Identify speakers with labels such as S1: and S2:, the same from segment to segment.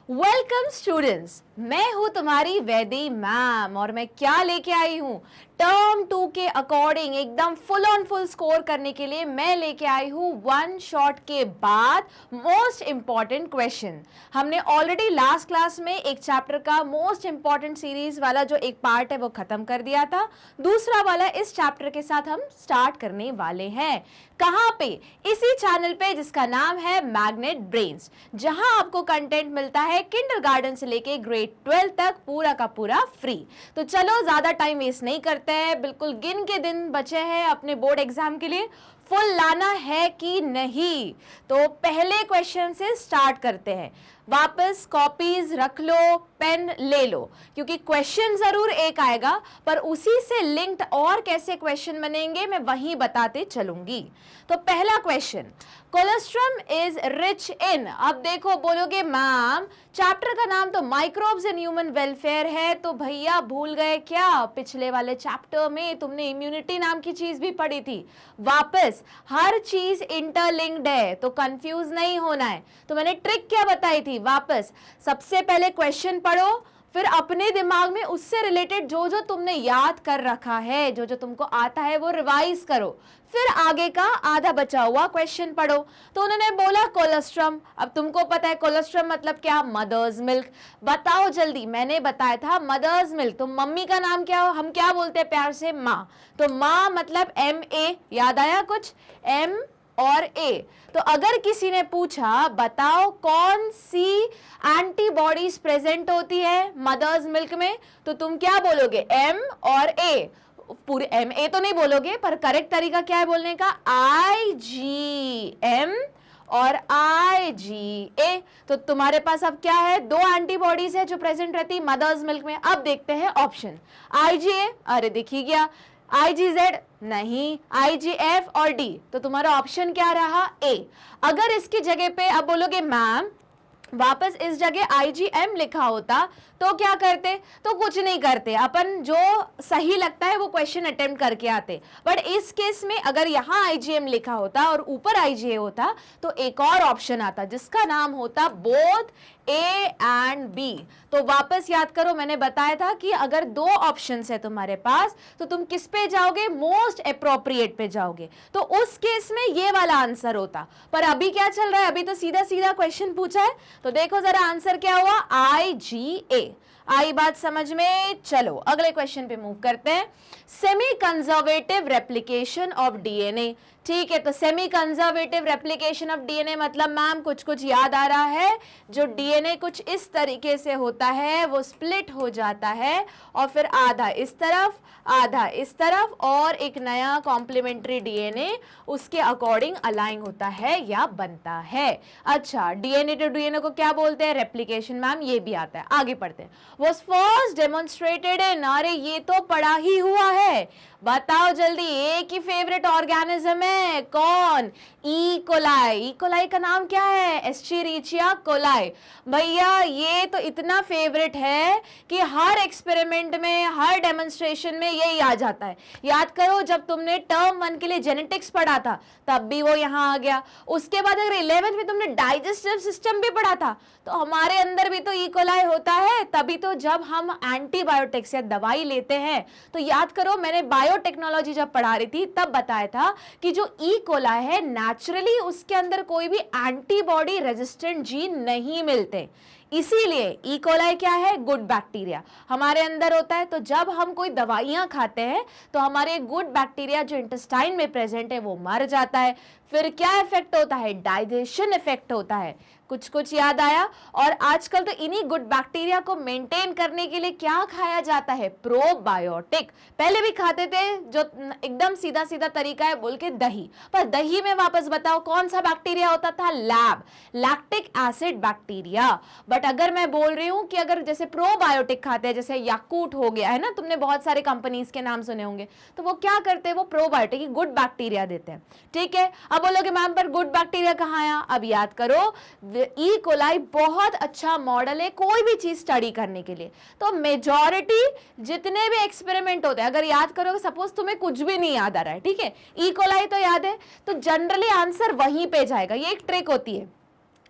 S1: Welcome students, मैं हूं तुम्हारी वैदी मैम और मैं क्या लेके आई हूं टर्म 2 के अकॉर्डिंग एकदम फुल ऑन फुल स्कोर करने के लिए मैं लेके आई हूं वन शॉट के बाद मोस्ट इंपॉर्टेंट क्वेश्चन। हमने ऑलरेडी लास्ट क्लास में एक चैप्टर का मोस्ट इंपॉर्टेंट सीरीज वाला जो एक पार्ट है वो खत्म कर दिया था। दूसरा वाला इस चैप्टर के साथ हम स्टार्ट करने वाले हैं। कहां पे? इसी चैनल पे जिसका नाम है मैग्नेट ब्रेन्स, जहां आपको कंटेंट मिलता है किंडरगार्टन से लेके ग्रेड 12 तक पूरा का पूरा फ्री। तो चलो ज्यादा टाइम वेस्ट नहीं करते हैं, बिल्कुल गिन के दिन बचे हैं अपने बोर्ड एग्जाम के लिए। फुल लाना है कि नहीं? तो पहले क्वेश्चन से स्टार्ट करते हैं। वापस कॉपीज रख लो, पेन ले लो, क्योंकि क्वेश्चन जरूर एक आएगा पर उसी से लिंक्ड और कैसे क्वेश्चन बनेंगे मैं वहीं बताते चलूंगी। तो पहला question, colostrum is rich in. अब देखो, बोलोगे मैम चैप्टर का नाम तो माइक्रोब्स इन ह्यूमन वेलफेयर है, तो भैया भूल गए क्या? पिछले वाले चैप्टर में तुमने इम्यूनिटी नाम की चीज भी पढ़ी थी। वापस हर चीज इंटरलिंक्ड है, तो कंफ्यूज नहीं होना है। तो मैंने ट्रिक क्या बताई थी? वापस सबसे पहले क्वेश्चन पढ़ो, फिर अपने दिमाग में उससे रिलेटेड जो जो तुमने याद कर रखा है, जो जो तुमको आता है वो रिवाइज करो, फिर आगे का आधा बचा हुआ क्वेश्चन पढ़ो। तो उन्होंने बोला कोलेस्ट्रम। अब तुमको पता है कोलेस्ट्रम मतलब क्या? Mother's milk. बताओ जल्दी। मैंने बताया था मदर्स मिल्क। तो मम्मी का नाम क्या हो? हम क्या बोलते हैं प्यार से? माँ। तो माँ मतलब MA। याद आया कुछ? M और A। तो अगर किसी ने पूछा बताओ कौन सी एंटीबॉडीज प्रेजेंट होती है मदर्स मिल्क में, तो तुम क्या बोलोगे? M और A। पूरे MA तो नहीं बोलोगे, पर करेक्ट तरीका क्या है बोलने का? IgM और IgA। तो तुम्हारे पास अब क्या है? दो एंटीबॉडीज है जो प्रेजेंट रहती मदर्स मिल्क में। अब देखते हैं ऑप्शन। IgA, अरे दिख ही गया। IgZ नहीं, IgF और D। तो तुम्हारा ऑप्शन क्या रहा? A। अगर इसकी जगह पे अब बोलोगे मैम वापस इस जगह IgM लिखा होता तो क्या करते? तो कुछ नहीं करते, अपन जो सही लगता है वो क्वेश्चन अटेम्प्ट करके आते। बट इस केस में अगर यहाँ IgM लिखा होता और ऊपर IgA होता तो एक और ऑप्शन आता जिसका नाम होता बोथ A एंड B। तो वापस याद करो, मैंने बताया था कि अगर दो ऑप्शंस है तुम्हारे पास तो तुम किस पे जाओगे? मोस्ट अप्रोप्रिएट पे जाओगे। तो उस केस में ये वाला आंसर होता। पर अभी क्या चल रहा है? अभी तो सीधा सीधा क्वेश्चन पूछा है। तो देखो जरा आंसर क्या हुआ? IgA। आई बात समझ में? चलो अगले क्वेश्चन पे मूव करते हैं। Semi conservative replication of DNA। ठीक है, तो semi conservative replication of DNA मतलब मैम कुछ कुछ याद आ रहा है? जो DNA कुछ इस तरीके से होता है, वो स्प्लिट हो जाता है और फिर आधा इस तरफ आधा इस तरफ और एक नया कॉम्प्लीमेंट्री DNA उसके अकॉर्डिंग अलाइन होता है या बनता है। अच्छा, DNA टू DNA को क्या बोलते हैं? रेप्लिकेशन। मैम ये भी आता है। आगे पढ़ते हैं। Was first demonstrated in। अरे ये तो पढ़ा ही हुआ है, बताओ जल्दी। एक ही फेवरेट ऑर्गेनिज्म है, कौन? E coli. ई कोलाई का नाम क्या है? Escherichia coli. भैया ये तो इतना फेवरेट है कि हर एक्सपेरिमेंट में, हर डेमोन्स्ट्रेशन में यही आ जाता है। याद करो जब तुमने टर्म 1 के लिए जेनेटिक्स पढ़ा था तब भी वो यहाँ आ गया। उसके बाद अगर 11th में तुमने डाइजेस्टिव सिस्टम भी पढ़ा था तो हमारे अंदर भी तो ई कोलाई होता है। तभी तो जब हम एंटीबायोटिक्स या दवाई लेते हैं तो याद करो, मैंने बायोटेक्नोलॉजी जब पढ़ा रही थी तब बताया था कि जो ई कोलाई है नेचुरली उसके अंदर कोई भी एंटीबॉडी रेजिस्टेंट जीन नहीं मिलते। इसीलिए ई कोलाई क्या है? गुड बैक्टीरिया हमारे अंदर होता है। तो जब हम कोई दवाइयां खाते हैं तो हमारे गुड बैक्टीरिया जो इंटेस्टाइन में प्रेजेंट है वो मर जाता है। फिर क्या इफेक्ट होता है? डाइजेशन इफेक्ट होता है। कुछ कुछ याद आया? और आजकल तो इन्हीं गुड बैक्टीरिया को मेंटेन करने के लिए क्या खाया जाता है? प्रोबायोटिक। पहले भी खाते थे, जो एकदम सीधा सीधा तरीका है बोल के दही। पर दही में वापस बताओ कौन सा बैक्टीरिया होता था? Lactic acid bacteria. बट अगर मैं बोल रही हूं कि अगर जैसे प्रोबायोटिक खाते हैं, जैसे याकूट हो गया है ना, तुमने बहुत सारे कंपनीज के नाम सुने होंगे, तो वो क्या करते हैं? वो प्रोबायोटिक गुड बैक्टीरिया देते हैं। ठीक है, अब बोलोगे मैम पर गुड बैक्टीरिया कहाँ आया? अब याद करो, ई कोलाई बहुत अच्छा मॉडल है कोई भी चीज स्टडी करने के लिए। तो मेजॉरिटी जितने भी एक्सपेरिमेंट होते हैं, अगर याद करोगे, सपोज तुम्हें कुछ भी नहीं याद आ रहा है, ठीक है, ई कोलाई तो याद है, तो जनरली आंसर वहीं पे जाएगा। ये एक ट्रिक होती है।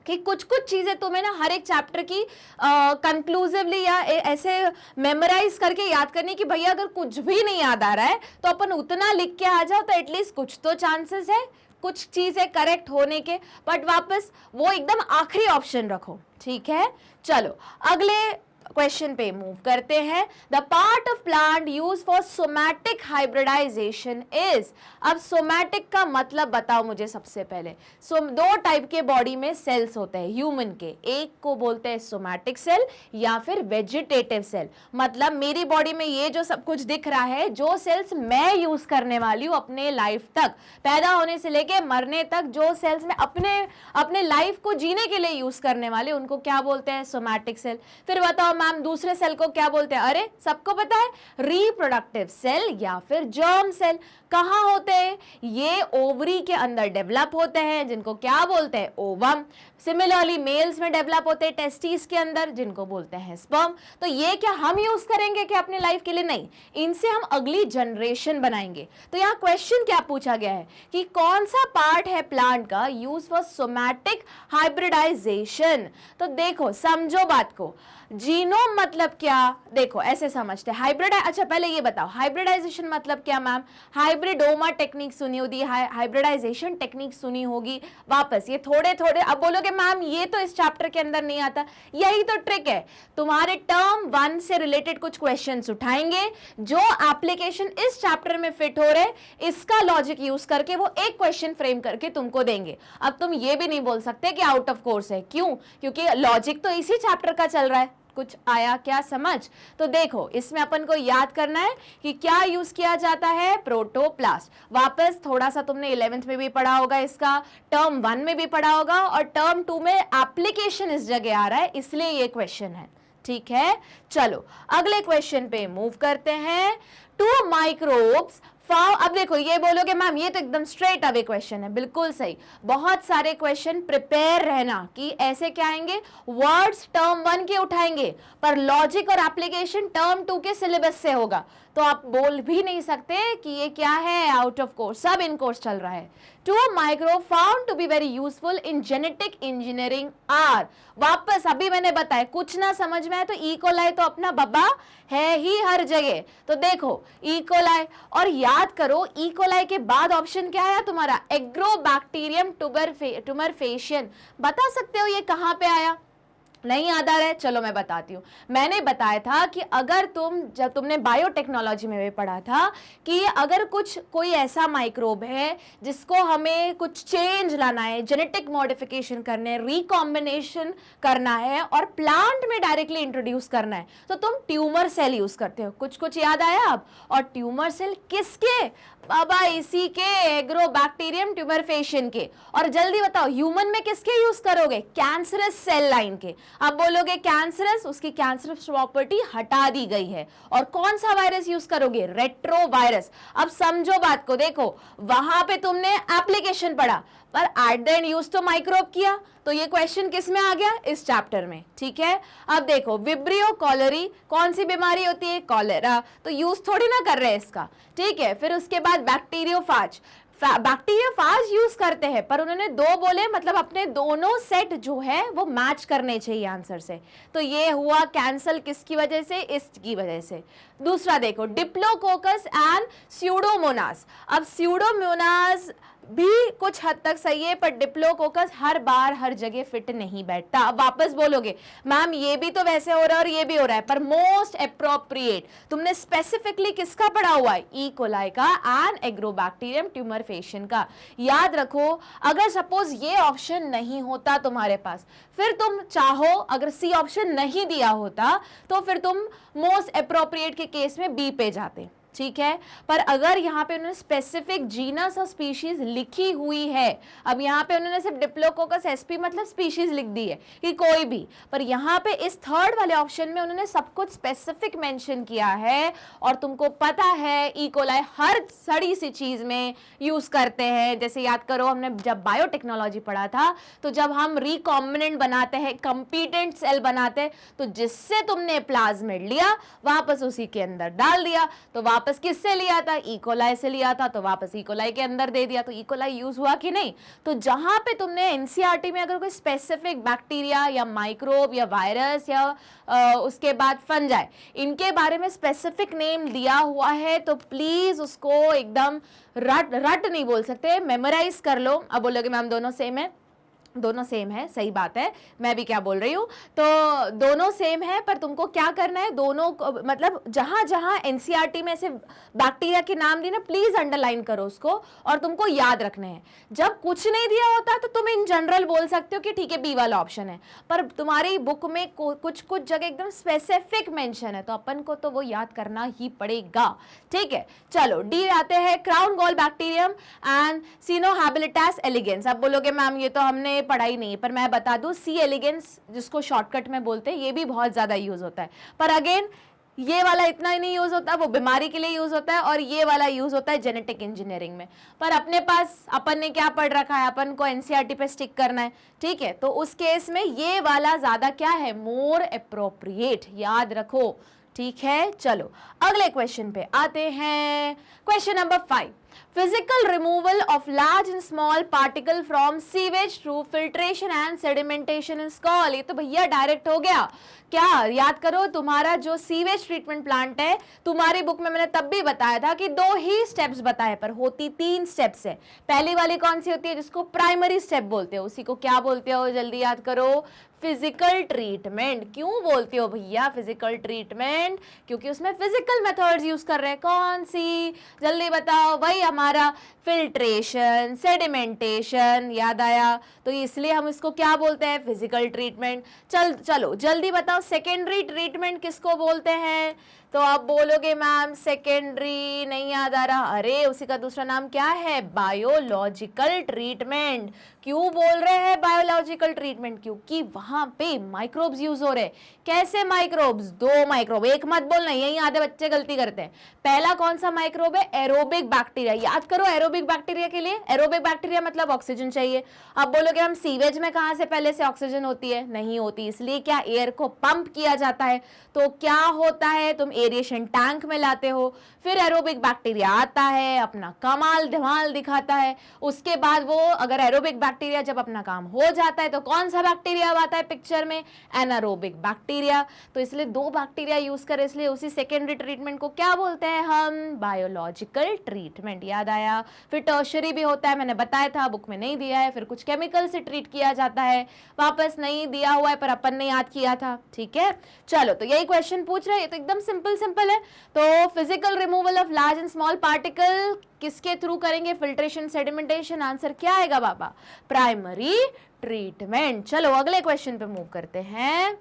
S1: कि कुछ कुछ चीजें तुम्हें ना हर एक चैप्टर की कंक्लूसिवली या ऐसे मेमोराइज करके याद करनी कि भैया अगर कुछ भी नहीं याद आ रहा है तो अपन उतना लिख के आ जाओ तो एटलीस्ट कुछ तो चांसेस है कुछ चीजें करेक्ट होने के, बट वापस वो एकदम आखिरी ऑप्शन रखो, ठीक है। चलो अगले क्वेश्चन पे मूव करते हैं। The part of plant use for somatic hybridisation is. अब सोमैटिक का मतलब बताओ मुझे सबसे पहले। दो टाइप के बॉडी में सेल्स होते हैं ह्यूमन के, एक को बोलते हैं सोमैटिक सेल या फिर वेजिटेटिव सेल। मतलब मेरी बॉडी में ये जो सब कुछ दिख रहा है, जो सेल्स मैं यूज करने वाली हूँ अपने लाइफ तक, पैदा होने से लेके मरने तक, जो सेल्स मैं अपने लाइफ को जीने के लिए यूज करने वाले, उनको क्या बोलते हैं? Somatic cell. फिर बताओ मैम दूसरे सेल को क्या बोलते हैं? अरे सबको पता है, रिप्रोडक्टिव सेल या फिर जर्म सेल। कहाँ होते हैं ये? ओवरी के अंदर डेवलप होते हैं, जिनको क्या बोलते हैं? ओवम। सिमिलरली मेल्स में डेवलप होते हैं टेस्टिस के अंदर, जिनको बोलते हैं स्पर्म। तो ये क्या हम यूज करेंगे क्या अपने लाइफ के लिए? नहीं, इनसे हम अगली जनरेशन बनाएंगे। तो यहाँ क्वेश्चन क्या पूछा गया है कि कौन सा पार्ट है प्लांट का यूज फॉर सोमैटिक हाइब्रिडाइजेशन। तो देखो समझो बात को, जीनोम मतलब क्या? देखो ऐसे समझते हैं अच्छा पहले ये बताओ हाइब्रिडाइजेशन मतलब क्या मैम? हाइब्रिडोमा टेक्निक सुनी होगी, हाइब्रिडाइजेशन टेक्निक सुनी होगी। वापस ये थोड़े थोड़े, अब बोलोगे मैम ये तो इस चैप्टर के अंदर नहीं आता। यही तो ट्रिक है, तुम्हारे टर्म 1 से रिलेटेड कुछ क्वेश्चंस उठाएंगे, जो एप्लीकेशन इस चैप्टर में फिट हो रहे, इसका लॉजिक यूज करके वो एक क्वेश्चन फ्रेम करके तुमको देंगे। अब तुम ये भी नहीं बोल सकते कि आउट ऑफ कोर्स है, क्यों? क्योंकि लॉजिक तो इसी चैप्टर का चल रहा है। कुछ आया क्या समझ? तो देखो इसमें अपन को याद करना है कि क्या यूज किया जाता है? प्रोटोप्लास्ट। वापस थोड़ा सा तुमने 11th में भी पढ़ा होगा, इसका टर्म 1 में भी पढ़ा होगा, और टर्म 2 में एप्लीकेशन इस जगह आ रहा है, इसलिए ये क्वेश्चन है, ठीक है। चलो अगले क्वेश्चन पे मूव करते हैं। 2 माइक्रोब्स। अब देखो ये बोलोगे मैम ये तो एकदम स्ट्रेट अवे क्वेश्चन है, बिल्कुल सही। बहुत सारे क्वेश्चन प्रिपेयर रहना कि ऐसे क्या आएंगे, वर्ड्स टर्म 1 के उठाएंगे, पर लॉजिक और एप्लीकेशन टर्म 2 के सिलेबस से होगा। तो आप बोल भी नहीं सकते कि ये क्या है आउट ऑफ कोर्स, सब इन कोर्स चल रहा है। 2 microbe found to be very useful in genetic engineering are. वापस अभी मैंने बताया, कुछ ना समझ में आए तो ई कोलाई तो अपना बब्बा है ही हर जगह। तो देखो ई कोलाई, और याद करो ई कोलाई के बाद ऑप्शन क्या आया तुम्हारा? एग्रोबैक्टीरियम टुबरफेशियन। बता सकते हो ये कहां पे आया? नहीं याद आ रहा है? चलो मैं बताती हूँ। मैंने बताया था कि अगर जब तुमने बायोटेक्नोलॉजी में भी पढ़ा था कि अगर कोई ऐसा माइक्रोब है जिसको हमें कुछ चेंज लाना है, जेनेटिक मॉडिफिकेशन करने, रिकॉम्बिनेशन करना है और प्लांट में डायरेक्टली इंट्रोड्यूस करना है, तो तुम ट्यूमर सेल यूज करते हो। कुछ याद आया अब? और ट्यूमर सेल किसके? बाबा इसी के, एग्रोबैक्टीरियम ट्यूबरफेशियन के। और जल्दी बताओ ह्यूमन में किसके यूज करोगे? कैंसरस सेल लाइन के। अब बोलोगे कैंसरस, उसकी कैंसरस प्रॉपर्टी हटा दी गई है, और कौन सा वायरस यूज करोगे? रेट्रोवायरस। अब समझो बात को, देखो वहां पे तुमने एप्लीकेशन पढ़ा, पर एट द एंड यूज तो माइक्रोब किया, तो ये क्वेश्चन किस में आ गया? इस चैप्टर में, ठीक है। अब देखो विब्रियो कॉलरी कौन सी बीमारी होती है? कॉलेरा। तो यूज थोड़ी ना कर रहे हैं इसका, ठीक है। फिर उसके बाद बैक्टीरियोफाज यूज करते हैं, पर उन्होंने 2 बोले, मतलब अपने दोनों सेट जो है वो मैच करने चाहिए आंसर से। तो ये हुआ कैंसल किसकी वजह से? इसकी वजह से। दूसरा देखो डिप्लोकोकस एंड स्यूडोमोनास। अब स्यूडोमोनास भी कुछ हद तक सही है, पर डिप्लोकोकस हर बार हर जगह फिट नहीं बैठता। अब वापस बोलोगे मैम ये भी तो वैसे हो रहा है और ये भी हो रहा है, पर मोस्ट एप्रोप्रिएट तुमने स्पेसिफिकली किसका पढ़ा हुआ है? ई कोलाई का एंड एग्रोबैक्टीरियम ट्यूबरफेशियन का। याद रखो, अगर सपोज ये ऑप्शन नहीं होता तुम्हारे पास, फिर तुम चाहो, अगर सी ऑप्शन नहीं दिया होता तो फिर तुम मोस्ट एप्रोप्रिएट के केस में बी पे जाते, ठीक है। पर अगर यहाँ पे उन्होंने स्पेसिफिक जीनस और स्पीशीज लिखी हुई है, अब यहाँ पे उन्होंने सिर्फ डिप्लोकोकस एसपी मतलब स्पीशीज लिख दी है कि कोई भी, पर यहाँ पे इस थर्ड वाले ऑप्शन में उन्होंने सब कुछ स्पेसिफिक मेंशन किया है। और तुमको पता है ई कोलाई हर सड़ी सी चीज में यूज करते हैं। जैसे याद करो हमने जब बायोटेक्नोलॉजी पढ़ा था, तो जब हम रिकॉम्बिनेंट बनाते हैं, कंपीटेंट सेल बनाते हैं, तो जिससे तुमने प्लाज्मिड लिया वापस उसी के अंदर डाल दिया, तो वापस किससे लिया था, इकोलाई से लिया था, तो वापस इकोलाई के अंदर दे दिया, तो इकोलाई यूज हुआ कि नहीं। तो जहां पे तुमने एनसीईआरटी में अगर कोई स्पेसिफिक बैक्टीरिया या माइक्रोब या वायरस या उसके बाद फंजाई, इनके बारे में स्पेसिफिक नेम दिया हुआ है, तो प्लीज उसको एकदम रट नहीं बोल सकते, मेमोराइज कर लो। अब बोलोगे मैम दोनों सेम है, दोनों सेम है, सही बात है, मैं भी क्या बोल रही हूँ, तो दोनों सेम है, पर तुमको क्या करना है, दोनों मतलब जहां जहां एनसीईआरटी में ऐसे बैक्टीरिया के नाम दिए ना, प्लीज अंडरलाइन करो उसको, और तुमको याद रखने हैं। जब कुछ नहीं दिया होता तो तुम इन जनरल बोल सकते हो कि ठीक है बी वाला ऑप्शन है, पर तुम्हारी बुक में कुछ कुछ जगह एकदम स्पेसिफिक मेंशन है, तो अपन को तो वो याद करना ही पड़ेगा। ठीक है, चलो डी आते हैं, crown gall bacterium and Caenorhabditis elegans. अब बोलोगे मैम ये तो हमने पढ़ाई नहीं है, पर मैं बता दूं सी एलिगेंस जिसको शॉर्टकट में बोलते हैं, ये भी बहुत ज्यादा यूज होता है, पर अगेन ये वाला इतना ही नहीं यूज होता, वो बीमारी के लिए यूज होता है, और ये वाला यूज होता है जेनेटिक इंजीनियरिंग में। पर अपने पास अपन ने क्या पढ़ रखा है, अपन को एनसीईआरटी पे स्टिक करना है। ठीक है, तो उस केस में ये वाला ज्यादा क्या है, मोर अप्रोप्रिएट, याद रखो। ठीक है, चलो अगले क्वेश्चन पे आते हैं। Question number 5, physical removal of large and small particle from sewage through filtration and sedimentation is called। ये तो भैया डायरेक्ट हो गया। क्या याद करो, तुम्हारा जो सीवेज ट्रीटमेंट प्लांट है, तुम्हारी बुक में मैंने तब भी बताया था कि 2 ही स्टेप्स बताए, पर होती 3 स्टेप्स है। पहली वाली कौन सी होती है, जिसको प्राइमरी स्टेप बोलते हो, उसी को क्या बोलते हो, जल्दी याद करो, फिजिकल ट्रीटमेंट। क्यों बोलते हो भैया फिजिकल ट्रीटमेंट, क्योंकि उसमें फिजिकल मेथड्स यूज कर रहे हैं। कौन सी, जल्दी बताओ, वही हमारा फिल्ट्रेशन, सेडिमेंटेशन, याद आया, तो इसलिए हम इसको क्या बोलते हैं, फिजिकल ट्रीटमेंट। चलो जल्दी बताओ, सेकेंडरी ट्रीटमेंट किसको बोलते हैं, तो आप बोलोगे मैम सेकेंडरी नहीं याद आ रहा, अरे उसी का दूसरा नाम क्या है, बायोलॉजिकल ट्रीटमेंट। क्यों बोल रहे हैं बायोलॉजिकल ट्रीटमेंट, क्योंकि वहां पे माइक्रोब्स यूज हो रहे। कैसे माइक्रोब्स, 2 माइक्रोब, एक मत बोलना, यही आधे बच्चे गलती करते हैं। पहला कौन सा माइक्रोब है, एरोबिक बैक्टीरिया। याद करो एरोबिक बैक्टीरिया के लिए, एरोबिक बैक्टीरिया मतलब ऑक्सीजन चाहिए। अब बोलोगे हम सीवेज में कहां से पहले से ऑक्सीजन होती है, नहीं होती, इसलिए क्या एयर को पंप किया जाता है, तो क्या होता है, तुम एरिएशन टैंक में लाते हो, फिर एरोबिक बैक्टीरिया आता है, अपना कमाल धमाल दिखाता है। उसके बाद वो अगर एरोबिक बैक्टीरिया जब अपना काम हो जाता है, तो कौन सा बैक्टीरिया आता है पिक्चर में, एनारोबिक बैक्टीरिया। तो इसलिए 2 बैक्टीरिया यूज करें, इसलिए उसी सेकेंडरी ट्रीटमेंट को क्या बोलते हैं हम, बायोलॉजिकल ट्रीटमेंट। याद आया। फिर टर्शरी भी होता है, मैंने बताया था, बुक में नहीं दिया है, फिर कुछ केमिकल से ट्रीट किया जाता है, वापस नहीं दिया हुआ है, पर अपन ने याद किया था। ठीक है, चलो तो यही क्वेश्चन पूछ रहे हैं, तो एकदम सिंपल है। तो physical removal of large and small particle किसके थ्रू करेंगे, फिल्ट्रेशन, सेडिमेंटेशन। आंसर क्या आएगा बाबा, प्राइमरी ट्रीटमेंट। चलो अगले क्वेश्चन पे मूव करते हैं।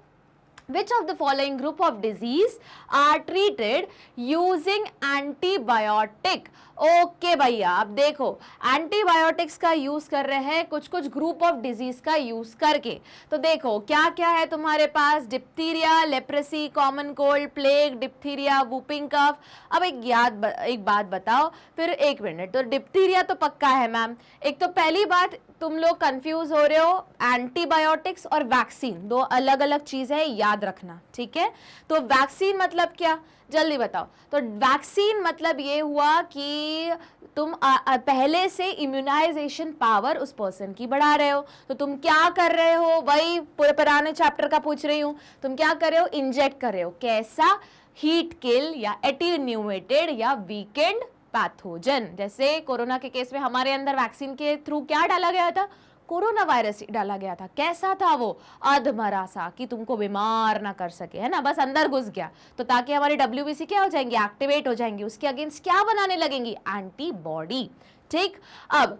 S1: Which of the following group of disease are treated using antibiotic? Okay भैया, अब देखो एंटीबायोटिक्स का यूज कर रहे हैं कुछ ग्रुप ऑफ डिजीज का यूज करके। तो देखो क्या क्या है तुम्हारे पास, diphtheria, leprosy, common cold, plague, diphtheria, whooping cough. अब एक बात बताओ, फिर 1 मिनट, तो डिप्थीरिया तो पक्का है मैम। एक तो पहली बात, तुम लोग कंफ्यूज हो रहे हो, एंटीबायोटिक्स और वैक्सीन 2 अलग अलग चीजें हैं, याद रखना। ठीक है, तो वैक्सीन मतलब क्या, जल्दी बताओ। तो वैक्सीन मतलब ये हुआ कि तुम पहले से इम्यूनाइजेशन पावर उस पर्सन की बढ़ा रहे हो। तो तुम क्या कर रहे हो, वही पुराने चैप्टर का पूछ रही हूं, तुम क्या कर रहे हो, इंजेक्ट कर रहे हो। कैसा, हीट किल या एटीन्यूएटेड या वीकेंड पैथोजन। जैसे कोरोना के केस में हमारे अंदर वैक्सीन के थ्रू क्या डाला गया था, कोरोना वायरस डाला गया था। कैसा था वो, अधमरा सा, कि तुमको बीमार ना कर सके, है ना, बस अंदर घुस गया, तो ताकि हमारी WBC क्या हो जाएंगी, एक्टिवेट हो जाएंगी, उसके अगेंस्ट क्या बनाने लगेंगी, एंटीबॉडी। ठीक, अब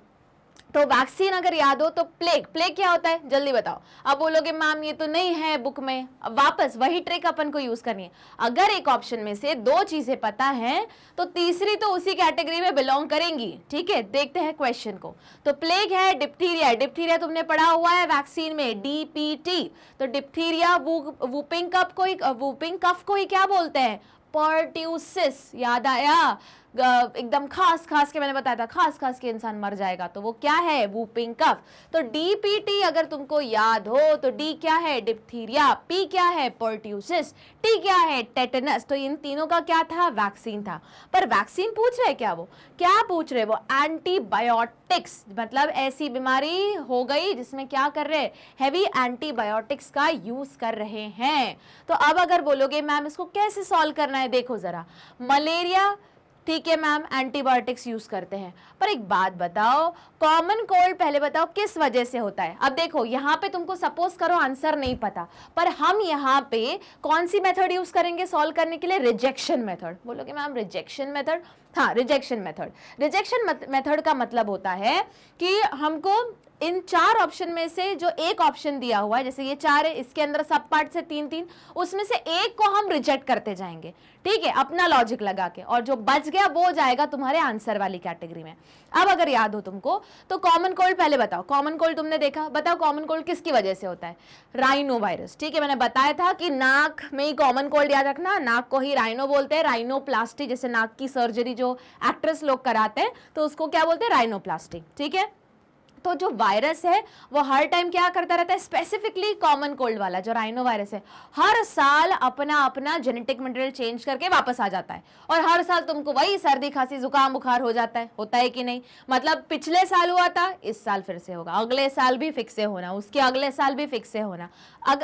S1: तो वैक्सीन अगर याद हो तो प्लेग क्या होता है, जल्दी बताओ। अब बोलोगे मैम ये तो नहीं है बुक में, अब वापस वही ट्रिक अपन को यूज करनी है। अगर एक ऑप्शन में से 2 चीजें पता है, तो तीसरी तो उसी कैटेगरी में बिलोंग करेंगी। ठीक है, देखते हैं क्वेश्चन को। तो प्लेग है, डिप्थीरिया तुमने पढ़ा हुआ है वैक्सीन में, DPT। तो डिप्थीरिया, वूपिंग कफ को ही क्या बोलते हैं, पर्ट्यूसिस। याद आया, एकदम खास खास के, मैंने बताया था खास खास के इंसान मर जाएगा, तो वो क्या है, वूपिंग कफ। तो डीपीटी अगर तुमको याद हो तो डी क्या है, डिप्थीरिया, पी क्या है, पर्ट्यूसिस, टी क्या है, टेटनस। तो इन तीनों का क्या था, वैक्सीन था। पर वैक्सीन पूछ रहे क्या, वो क्या पूछ रहे, वो एंटीबायोटिक्स, मतलब ऐसी बीमारी हो गई जिसमें क्या कर रहे, हैवी एंटीबायोटिक्स का यूज कर रहे हैं। तो अब अगर बोलोगे मैम इसको कैसे सॉल्व करना है, देखो जरा, मलेरिया, ठीक है मैम, एंटीबायोटिक्स यूज करते हैं, पर एक बात बताओ, कॉमन कोल्ड पहले बताओ किस वजह से होता है। अब देखो यहाँ पे तुमको सपोज करो आंसर नहीं पता, पर हम यहाँ पे कौन सी मेथड यूज करेंगे सॉल्व करने के लिए, रिजेक्शन मेथड। बोलोगे मैम रिजेक्शन मेथड, हाँ रिजेक्शन मेथड। रिजेक्शन मेथड का मतलब होता है कि हमको इन 4 ऑप्शन में से जो एक ऑप्शन दिया हुआ है, जैसे ये 4 है, इसके अंदर सब पार्ट से 3-3, उसमें से एक को हम रिजेक्ट करते जाएंगे, ठीक है, अपना लॉजिक लगा के, और जो बच गया वो जाएगा तुम्हारे आंसर वाली कैटेगरी में। अब अगर याद हो तुमको तो कॉमन कोल्ड पहले बताओ, कॉमन कोल्ड तुमने देखा, बताओ कॉमन कोल्ड किसकी वजह से होता है, राइनो वायरस, ठीक है। मैंने बताया था कि नाक में ही कॉमन कोल्ड याद रखना, नाक को ही राइनो बोलते हैं, राइनोप्लास्टी, जैसे नाक की सर्जरी जो एक्ट्रेस लोग कराते हैं तो उसको क्या बोलते हैं, राइनोप्लास्टी, ठीक है। तो जो वायरस है वो हर टाइम क्या करता रहता है, स्पेसिफिकली कॉमन कोल्ड वाला जो राइनो वायरस है, हर साल अपना अपना जेनेटिक मटेरियल चेंज करके वापस आ जाता है, और हर साल तुमको वही सर्दी खांसी जुकाम बुखार हो जाता है, होता है कि नहीं। मतलब पिछले साल हुआ था, इस साल फिर से होगा, अगले साल भी फिक्स से होना, उसके अगले साल भी फिक्स से होना।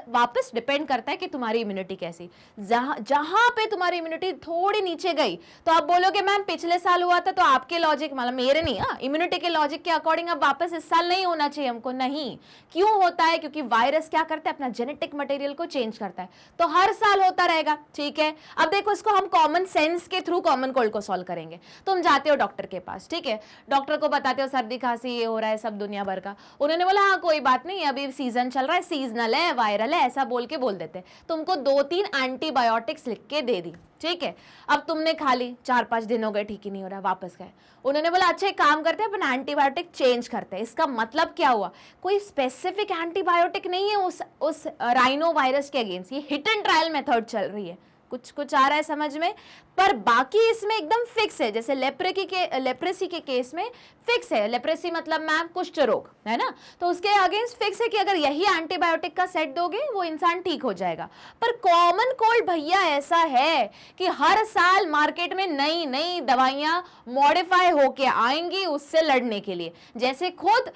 S1: वापस डिपेंड करता है कि तुम्हारी इम्यूनिटी कैसी, जहां पे तुम्हारी इम्यूनिटी थोड़ी नीचे गई तो आप बोलोगे मैम पिछले साल हुआ था, तो आपके लॉजिक, मतलब मेरे नहीं, इम्यूनिटी के लॉजिक के अकॉर्डिंग अब वापस इस साल नहीं होना चाहिए हमको, नहीं। क्यों होता है, क्योंकि वायरस क्या करता है, अपना जेनेटिक मटेरियल को चेंज करता है, तो हर साल होता रहेगा, ठीक है। अब देखो इसको हम कॉमन सेंस के थ्रू कॉमन कोल्ड को सॉल्व करेंगे। तुम जाते हो डॉक्टर के पास, ठीक है, डॉक्टर को बताते हो सर्दी खांसी ये हो रहा है, सब दुनिया भर का, उन्होंने बोला हाँ कोई बात नहीं, अभी सीजन चल रहा है, सीजनल है, वायरल है, ऐसा बोल के बोल देते, तुमको 2-3 एंटीबायोटिक्स लिख के दे दी, ठीक है। अब तुमने खा ली, 4-5 दिन हो गए, ठीक ही नहीं हो रहा, वापस गए, उन्होंने बोला अच्छा एक काम करते हैं अपन एंटीबायोटिक चेंज करते हैं। इसका मतलब क्या हुआ, कोई स्पेसिफिक एंटीबायोटिक नहीं है उस राइनो वायरस के अगेंस्ट, ये हिट एंड ट्रायल मेथड चल रही है, कुछ आ रहा है समझ में। पर बाकी इसमें एकदम फिक्स है, जैसे लेप्रेसी के केस में फिक्स है, लेप्रेसी मतलब मैम कुष्ठ रोग है ना, तो उसके अगेंस्ट फिक्स है कि अगर यही एंटीबायोटिक का सेट दोगे वो इंसान ठीक हो जाएगा। पर कॉमन कोल्ड भैया ऐसा है कि हर साल मार्केट में नई नई दवाइयां मॉडिफाई होके आएंगी उससे लड़ने के लिए, जैसे खुद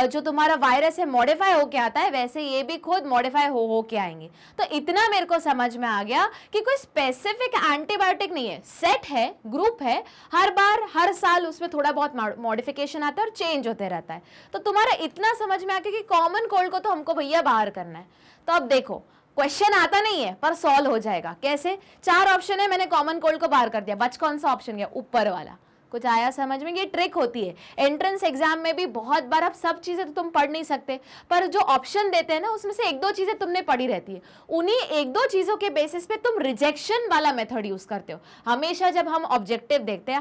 S1: जो तुम्हारा वायरस है मॉडिफाई होके आता है, वैसे ये भी खुद मॉडिफाई हो के आएंगे। तो इतना मेरे को समझ में आ गया कि कोई स्पेसिफिक एंटीबायोटिक नहीं है, सेट है, ग्रुप है, हर बार हर साल उसमें थोड़ा बहुत मॉडिफिकेशन आता है और चेंज होते रहता है। तो तुम्हारा इतना समझ में आ गया कि कॉमन कोल्ड को तो हमको भैया बाहर करना है। तो अब देखो क्वेश्चन आता नहीं है पर सॉल्व हो जाएगा, कैसे, 4 ऑप्शन है, मैंने कॉमन कोल्ड को बाहर कर दिया, बच कौन सा ऑप्शन गया, ऊपर वाला। कुछ आया समझ में, ये ट्रिक होती है एंट्रेंस एग्जाम में भी बहुत बार। अब सब चीजें तो तुम पढ़ नहीं सकते, पर जो ऑप्शन देते हैं ना उसमें से 1-2 चीजें तुमने पढ़ी रहती है, उन्हीं 1-2 चीजों के बेसिस पे तुम रिजेक्शन वाला मेथड यूज करते हो। हमेशा जब हम ऑब्जेक्टिव देखते हैं,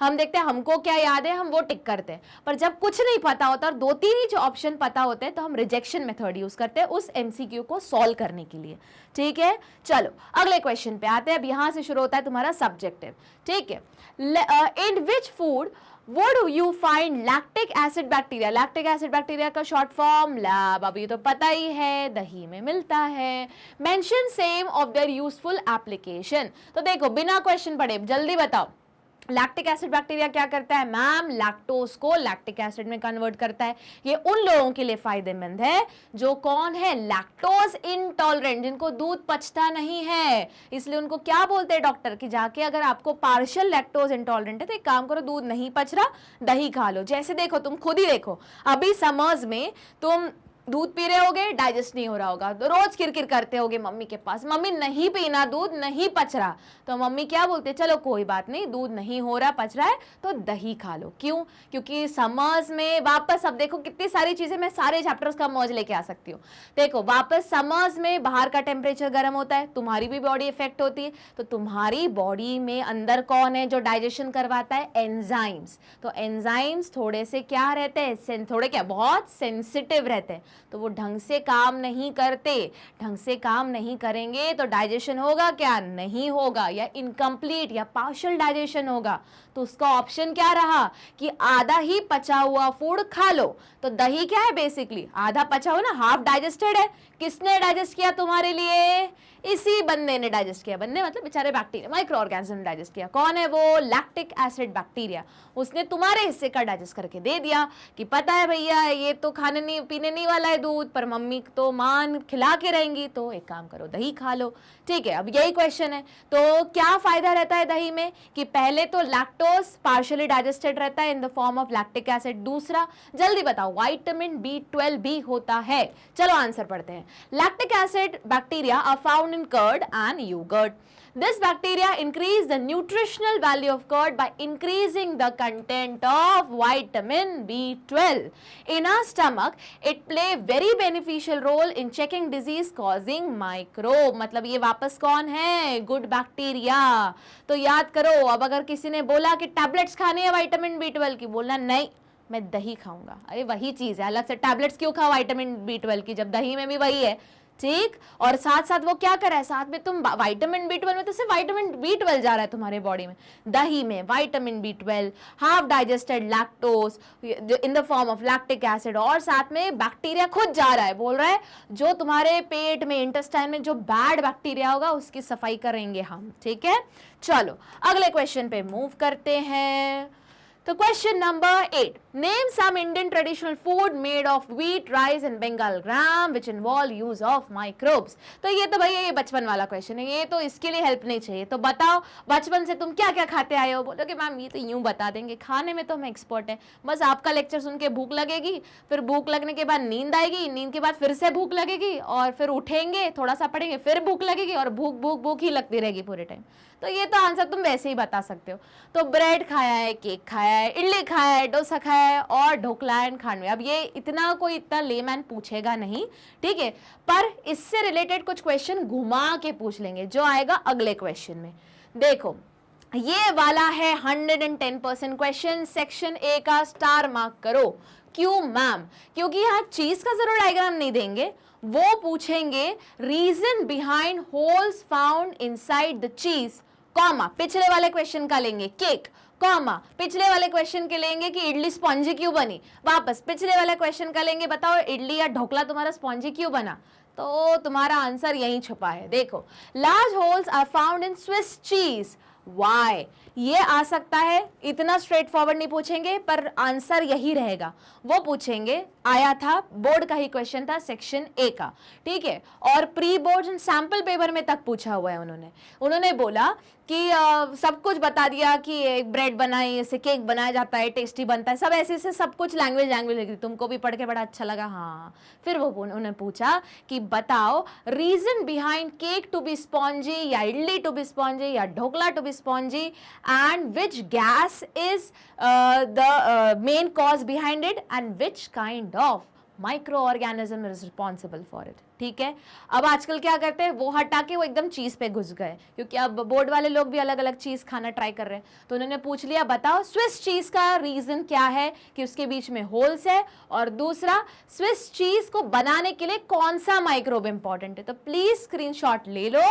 S1: हम देखते हैं हमको क्या याद है, हम वो टिक करते हैं, पर जब कुछ नहीं पता होता और 2-3 ही जो ऑप्शन पता होते हैं तो हम रिजेक्शन मेथड यूज करते हैं उस MCQ को सॉल्व करने के लिए, ठीक है। चलो अगले क्वेश्चन पे आते हैं। अब यहां से शुरू होता है तुम्हारा सब्जेक्टिव, ठीक है। In which food would you find lactic acid bacteria, lactic acid bacteria का शॉर्ट फॉर्म लैब, अब ये तो पता ही है, दही में मिलता है। Mention same of their useful application. तो देखो बिना क्वेश्चन पढ़े जल्दी बताओ, लैक्टिक एसिड बैक्टीरिया क्या करता है मैम, लैक्टोज को लैक्टिक एसिड में कन्वर्ट करता है। ये उन लोगों के लिए फायदेमंद है जो कौन है, लैक्टोज इंटॉलरेंट, जिनको दूध पचता नहीं है, इसलिए उनको क्या बोलते हैं डॉक्टर कि जाके अगर आपको पार्शियल लैक्टोज इंटॉलरेंट है तो एक काम करो, दूध नहीं पच रहा दही खा लो। जैसे देखो तुम खुद ही देखो, अभी समर्स में तुम दूध पी रहे होगे, डाइजेस्ट नहीं हो रहा होगा, तो रोज किरकिर करते होगे मम्मी के पास, मम्मी नहीं पीना दूध, नहीं पच रहा, तो मम्मी क्या बोलते, चलो कोई बात नहीं, दूध नहीं हो रहा पच रहा है तो दही खा लो। क्यों, क्योंकि समर्स में वापस, अब देखो कितनी सारी चीजें, मैं सारे चैप्टर्स का मौज लेके आ सकती हूँ। देखो वापस समर्स में बाहर का टेम्परेचर गर्म होता है, तुम्हारी भी बॉडी इफेक्ट होती है, तो तुम्हारी बॉडी में अंदर कौन है जो डाइजेशन करवाता है, एंजाइम्स। तो एंजाइम्स थोड़े से क्या रहते हैं, थोड़े क्या बहुत सेंसिटिव रहते हैं, तो वो ढंग से काम नहीं करते। ढंग से काम नहीं करेंगे तो डाइजेशन होगा क्या? नहीं होगा, या इनकम्प्लीट या पार्शियल डाइजेशन होगा। तो उसका ऑप्शन क्या रहा कि आधा ही पचा हुआ फूड खा लो। तो दही क्या है? बेसिकली आधा पचा हुआ ना, हाफ डाइजेस्टेड है। किसने डाइजेस्ट किया तुम्हारे लिए? इसी बंदे ने डाइजेस्ट किया। बंदे मतलब बेचारे बैक्टीरिया, माइक्रो ऑर्गेनिज्म डाइजेस्ट किया। कौन है वो? Lactic acid bacteria. उसने तुम्हारे हिस्से का डाइजेस्ट करके दे दिया कि पता है भैया ये तो खाने नहीं पीने नहीं वाला है दूध, पर मम्मी तो मान खिला के रहेंगी, तो एक काम करो दही खा लो। ठीक है, अब यही क्वेश्चन है। तो क्या फायदा रहता है दही में कि पहले तो लैक्टोज पार्शियली डाइजेस्टेड रहता है in the form of lactic acid. दूसरा, जल्दी बताओ, विटामिन B12 भी होता है। चलो आंसर पढ़ते हैं। Lactic acid bacteria are found in curd and yogurt. This bacteria increase the nutritional value of curd by increasing the content of vitamin B12. In our stomach, it play very beneficial role in checking disease causing microbe. मतलब ये वापस कौन है? Good bacteria. तो याद करो, अब अगर किसी ने बोला कि टैबलेट्स खानी है विटामिन B12 की, बोलना नहीं मैं दही खाऊंगा। अरे वही चीज है, अलग से टैबलेट्स क्यों खाओ विटामिन B12 की जब दही में भी वही है। ठीक, और साथ साथ वो क्या कर रहा है, साथ में तुम विटामिन B12 में तो सिर्फ विटामिन B12 जा रहा है तुम्हारे बॉडी में, दही में vitamin B12, half digested lactose in the form of lactic acid, और साथ में बैक्टीरिया खुद जा रहा है, बोल रहा है जो तुम्हारे पेट में इंटेस्टाइन में जो बैड बैक्टीरिया होगा उसकी सफाई करेंगे हम। ठीक है, चलो अगले क्वेश्चन पे मूव करते हैं। तो question number 8, name some Indian traditional food made of wheat, rice and Bengal gram which involve use of microbes. तो ये तो भैया ये बचपन वाला क्वेश्चन है, ये तो इसके लिए हेल्प नहीं चाहिए। तो बताओ बचपन से तुम क्या क्या खाते आए हो? बोलोगे मैम ये तो यूं बता देंगे, खाने में तो हम एक्सपर्ट है, बस आपका लेक्चर सुन के भूख लगेगी, फिर भूख लगने के बाद नींद आएगी, नींद के बाद फिर से भूख लगेगी, और फिर उठेंगे थोड़ा सा पढ़ेंगे, फिर भूख लगेगी, और भूख भूख भूख ही लगती रहेगी पूरे टाइम। तो ये तो आंसर तुम वैसे ही बता सकते हो। तो ब्रेड खाया है, केक खाया है, इडली खाया है, डोसा खाया है, और ढोकला एंड खांडवी। अब ये इतना कोई इतना लेमैन पूछेगा नहीं, ठीक है, पर इससे रिलेटेड कुछ क्वेश्चन घुमा के पूछ लेंगे जो आएगा अगले क्वेश्चन में। देखो ये वाला है 110% क्वेश्चन, सेक्शन ए का स्टार मार्क करो। क्यों मैम? क्योंकि यहाँ चीज का जरूर डायग्राम नहीं देंगे, वो पूछेंगे reason behind holes found inside the cheese, comma पिछले वाले क्वेश्चन का लेंगे केक, कॉमा पिछले वाले क्वेश्चन के लेंगे कि इडली स्पॉन्जी क्यों बनी, वापस पिछले वाले क्वेश्चन का लेंगे बताओ इडली या ढोकला तुम्हारा स्पॉन्जी क्यों बना। तो तुम्हारा आंसर यहीं छुपा है। देखो large holes are found in Swiss cheese, why, ये आ सकता है, इतना स्ट्रेट फॉरवर्ड नहीं पूछेंगे, पर आंसर यही रहेगा। वो पूछेंगे, आया था बोर्ड का ही क्वेश्चन था सेक्शन ए का, ठीक है, और प्री बोर्ड सैंपल पेपर में तक पूछा हुआ है। उन्होंने बोला कि सब कुछ बता दिया कि एक ब्रेड बनाई, इससे केक बनाया जाता है, टेस्टी बनता है, सब ऐसे से सब कुछ लैंग्वेज लिखी, तुमको भी पढ़ के बड़ा अच्छा लगा। हाँ, फिर वो उन्होंने पूछा कि बताओ reason behind cake to be spongy, या इडली टू बी स्पॉन्जी, या dhokla to be spongy, and which gas is the main cause behind it, and which kind of microorganism is responsible for it। ठीक है, अब आजकल क्या करते हैं, वो हटा के वो एकदम चीज पे घुस गए, क्योंकि अब बोर्ड वाले लोग भी अलग अलग चीज खाना ट्राई कर रहे हैं। तो उन्होंने पूछ लिया बताओ स्विस चीज का रीजन क्या है कि उसके बीच में होल्स है, और दूसरा स्विस चीज को बनाने के लिए कौन सा माइक्रोब इंपॉर्टेंट है। तो प्लीज स्क्रीनशॉट ले लो।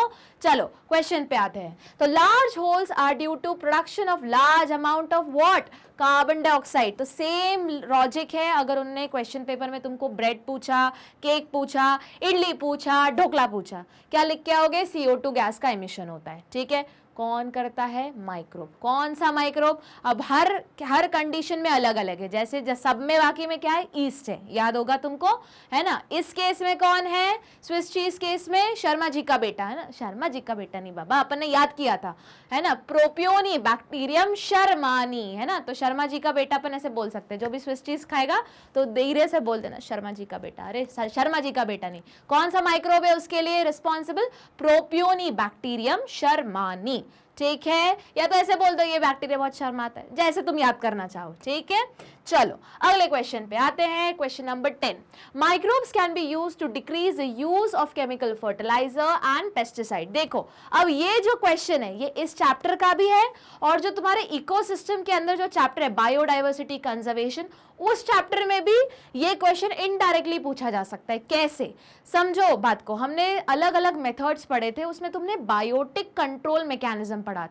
S1: चलो क्वेश्चन पे आते हैं। तो large holes are due to production of large amount of what, carbon dioxide. तो सेम लॉजिक है, अगर उन्होंने क्वेश्चन पेपर में तुमको ब्रेड पूछा, केक पूछा, इडली पूछा, ढोकला पूछा, क्या लिख के आओगे? CO2 गैस का एमिशन होता है। ठीक है, कौन करता है? माइक्रोब। कौन सा माइक्रोब? अब हर कंडीशन में अलग अलग है, जैसे सब में बाकी में क्या है? ईस्ट है, याद होगा तुमको, है ना। इस केस में कौन है? स्विस चीज केस में शर्मा जी का बेटा, है ना। शर्मा जी का बेटा नहीं बाबा, अपन ने याद किया था, है ना, प्रोपियोनी बैक्टीरियम शर्मानी, है ना। तो शर्मा जी का बेटा अपन ऐसे बोल सकते हैं, जो भी स्विस चीज खाएगा तो धीरे से बोल देना शर्मा जी का बेटा। अरे शर्मा जी का बेटा नहीं, कौन सा माइक्रोब है उसके लिए रिस्पॉन्सिबल? Propioni bacterium शर्मानी। ठीक है, या तो ऐसे बोल दो ये बैक्टीरिया बहुत शर्माता है, जैसे तुम याद करना चाहो, ठीक है। चलो अगले क्वेश्चन पे आते हैं, question number 10। Microbes can be used to decrease the use of chemical fertiliser and pesticide. देखो अब ये जो क्वेश्चन है ये इस चैप्टर का भी है, और जो तुम्हारे इकोसिस्टम के अंदर जो चैप्टर है बायोडाइवर्सिटी कंजर्वेशन, उस चैप्टर में भी ये क्वेश्चन इनडायरेक्टली पूछा जा सकता है। कैसे, समझो बात को। हमने अलग अलग मेथड्स पढ़े थे, उसमें तुमने बायोटिक कंट्रोल मैकेनिज्म पढ़ा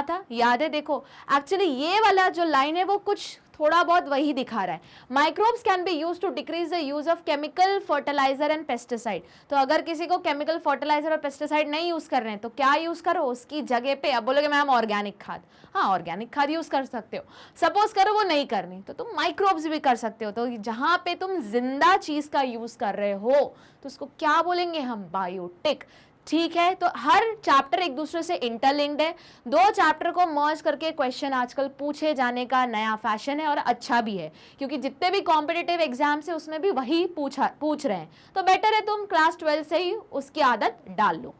S1: था, याद है? देखो एक्चुअली ये वाला जो लाइन है वो कुछ थोड़ा बहुत वही दिखा रहा है। Microbes can be use to decrease the use of chemical fertiliser and pesticide. तो अगर किसी को केमिकल फर्टिलाइजर और पेस्टिसाइड नहीं यूज कर रहे हैं तो क्या यूज करो उसकी जगह पे? अब बोलोगे मैम ऑर्गेनिक खाद, हाँ ऑर्गेनिक खाद यूज कर सकते हो। सपोज करो वो नहीं करनी तो तुम माइक्रोब्स भी कर सकते हो। तो जहां पे तुम जिंदा चीज का यूज कर रहे हो तो उसको क्या बोलेंगे हम? बायोटिक, ठीक है। तो हर चैप्टर एक दूसरे से इंटरलिंक्ड है। दो चैप्टर को मर्ज करके क्वेश्चन आजकल पूछे जाने का नया फैशन है, और अच्छा भी है क्योंकि जितने भी कॉम्पिटिटिव एग्जाम्स है उसमें भी वही पूछ रहे हैं। तो बेटर है तुम क्लास 12 से ही उसकी आदत डाल लो।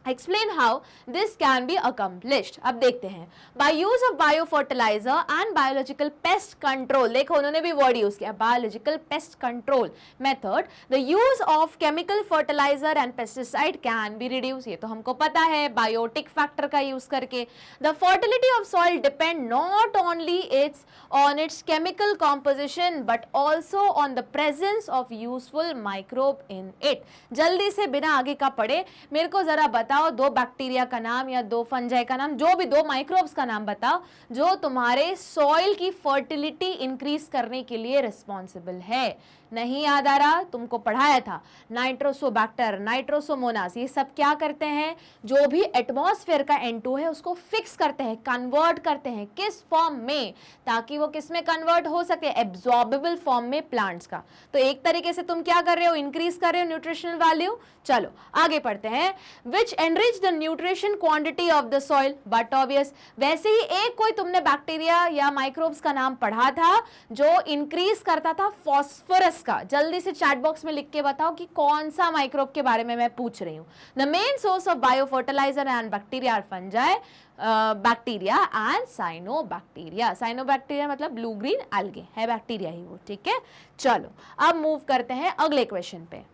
S1: Explain how this can be accomplished। अब देखते हैं, by use of biofertilizer and biological pest control। देखो उन्होंने भी वर्ड यूज किया, biological pest control method, the use of chemical fertilizer and pesticide can be reduced। ये तो हमको पता है, बायोटिक फैक्टर का यूज करके। The fertility of soil depend not only on its chemical composition but also on the presence of useful microbe in it। जल्दी से बिना आगे का पढ़े मेरे को जरा बताओ दो बैक्टीरिया का नाम या दो फंजाई का नाम, जो भी दो माइक्रोब्स का नाम बताओ जो तुम्हारे सॉइल की फर्टिलिटी इंक्रीज करने के लिए रिस्पॉन्सिबल है। नहीं याद आ रहा? तुमको पढ़ाया था, नाइट्रोसोबैक्टर, नाइट्रोसोमोनास, ये सब क्या करते हैं? जो भी एटमॉस्फेयर का N2 है उसको फिक्स करते हैं, कन्वर्ट करते हैं। किस फॉर्म में? ताकि वो किस में कन्वर्ट हो सके? एब्जॉर्बेबल फॉर्म में प्लांट्स का। तो एक तरीके से तुम क्या कर रहे हो? इंक्रीज कर रहे हो न्यूट्रिशनल वैल्यू। चलो आगे पढ़ते हैं। Which enrich the nutrition quantity of the soil, but obvious. वैसे ही एक कोई तुमने बैक्टीरिया या माइक्रोब्स का नाम पढ़ा था जो इंक्रीज करता था फॉस्फोरस का। जल्दी से चैट बॉक्स में लिख के बताओ कि कौन सा माइक्रोब के बारे में मैं पूछ रही हूँ। The main source of biofertiliser and bacteria are fungi, bacteria and cyanobacteria. Cyanobacteria मतलब ब्लू ग्रीन एल्गे है, बैक्टीरिया ही वो, ठीक है। चलो अब मूव करते हैं अगले क्वेश्चन पे।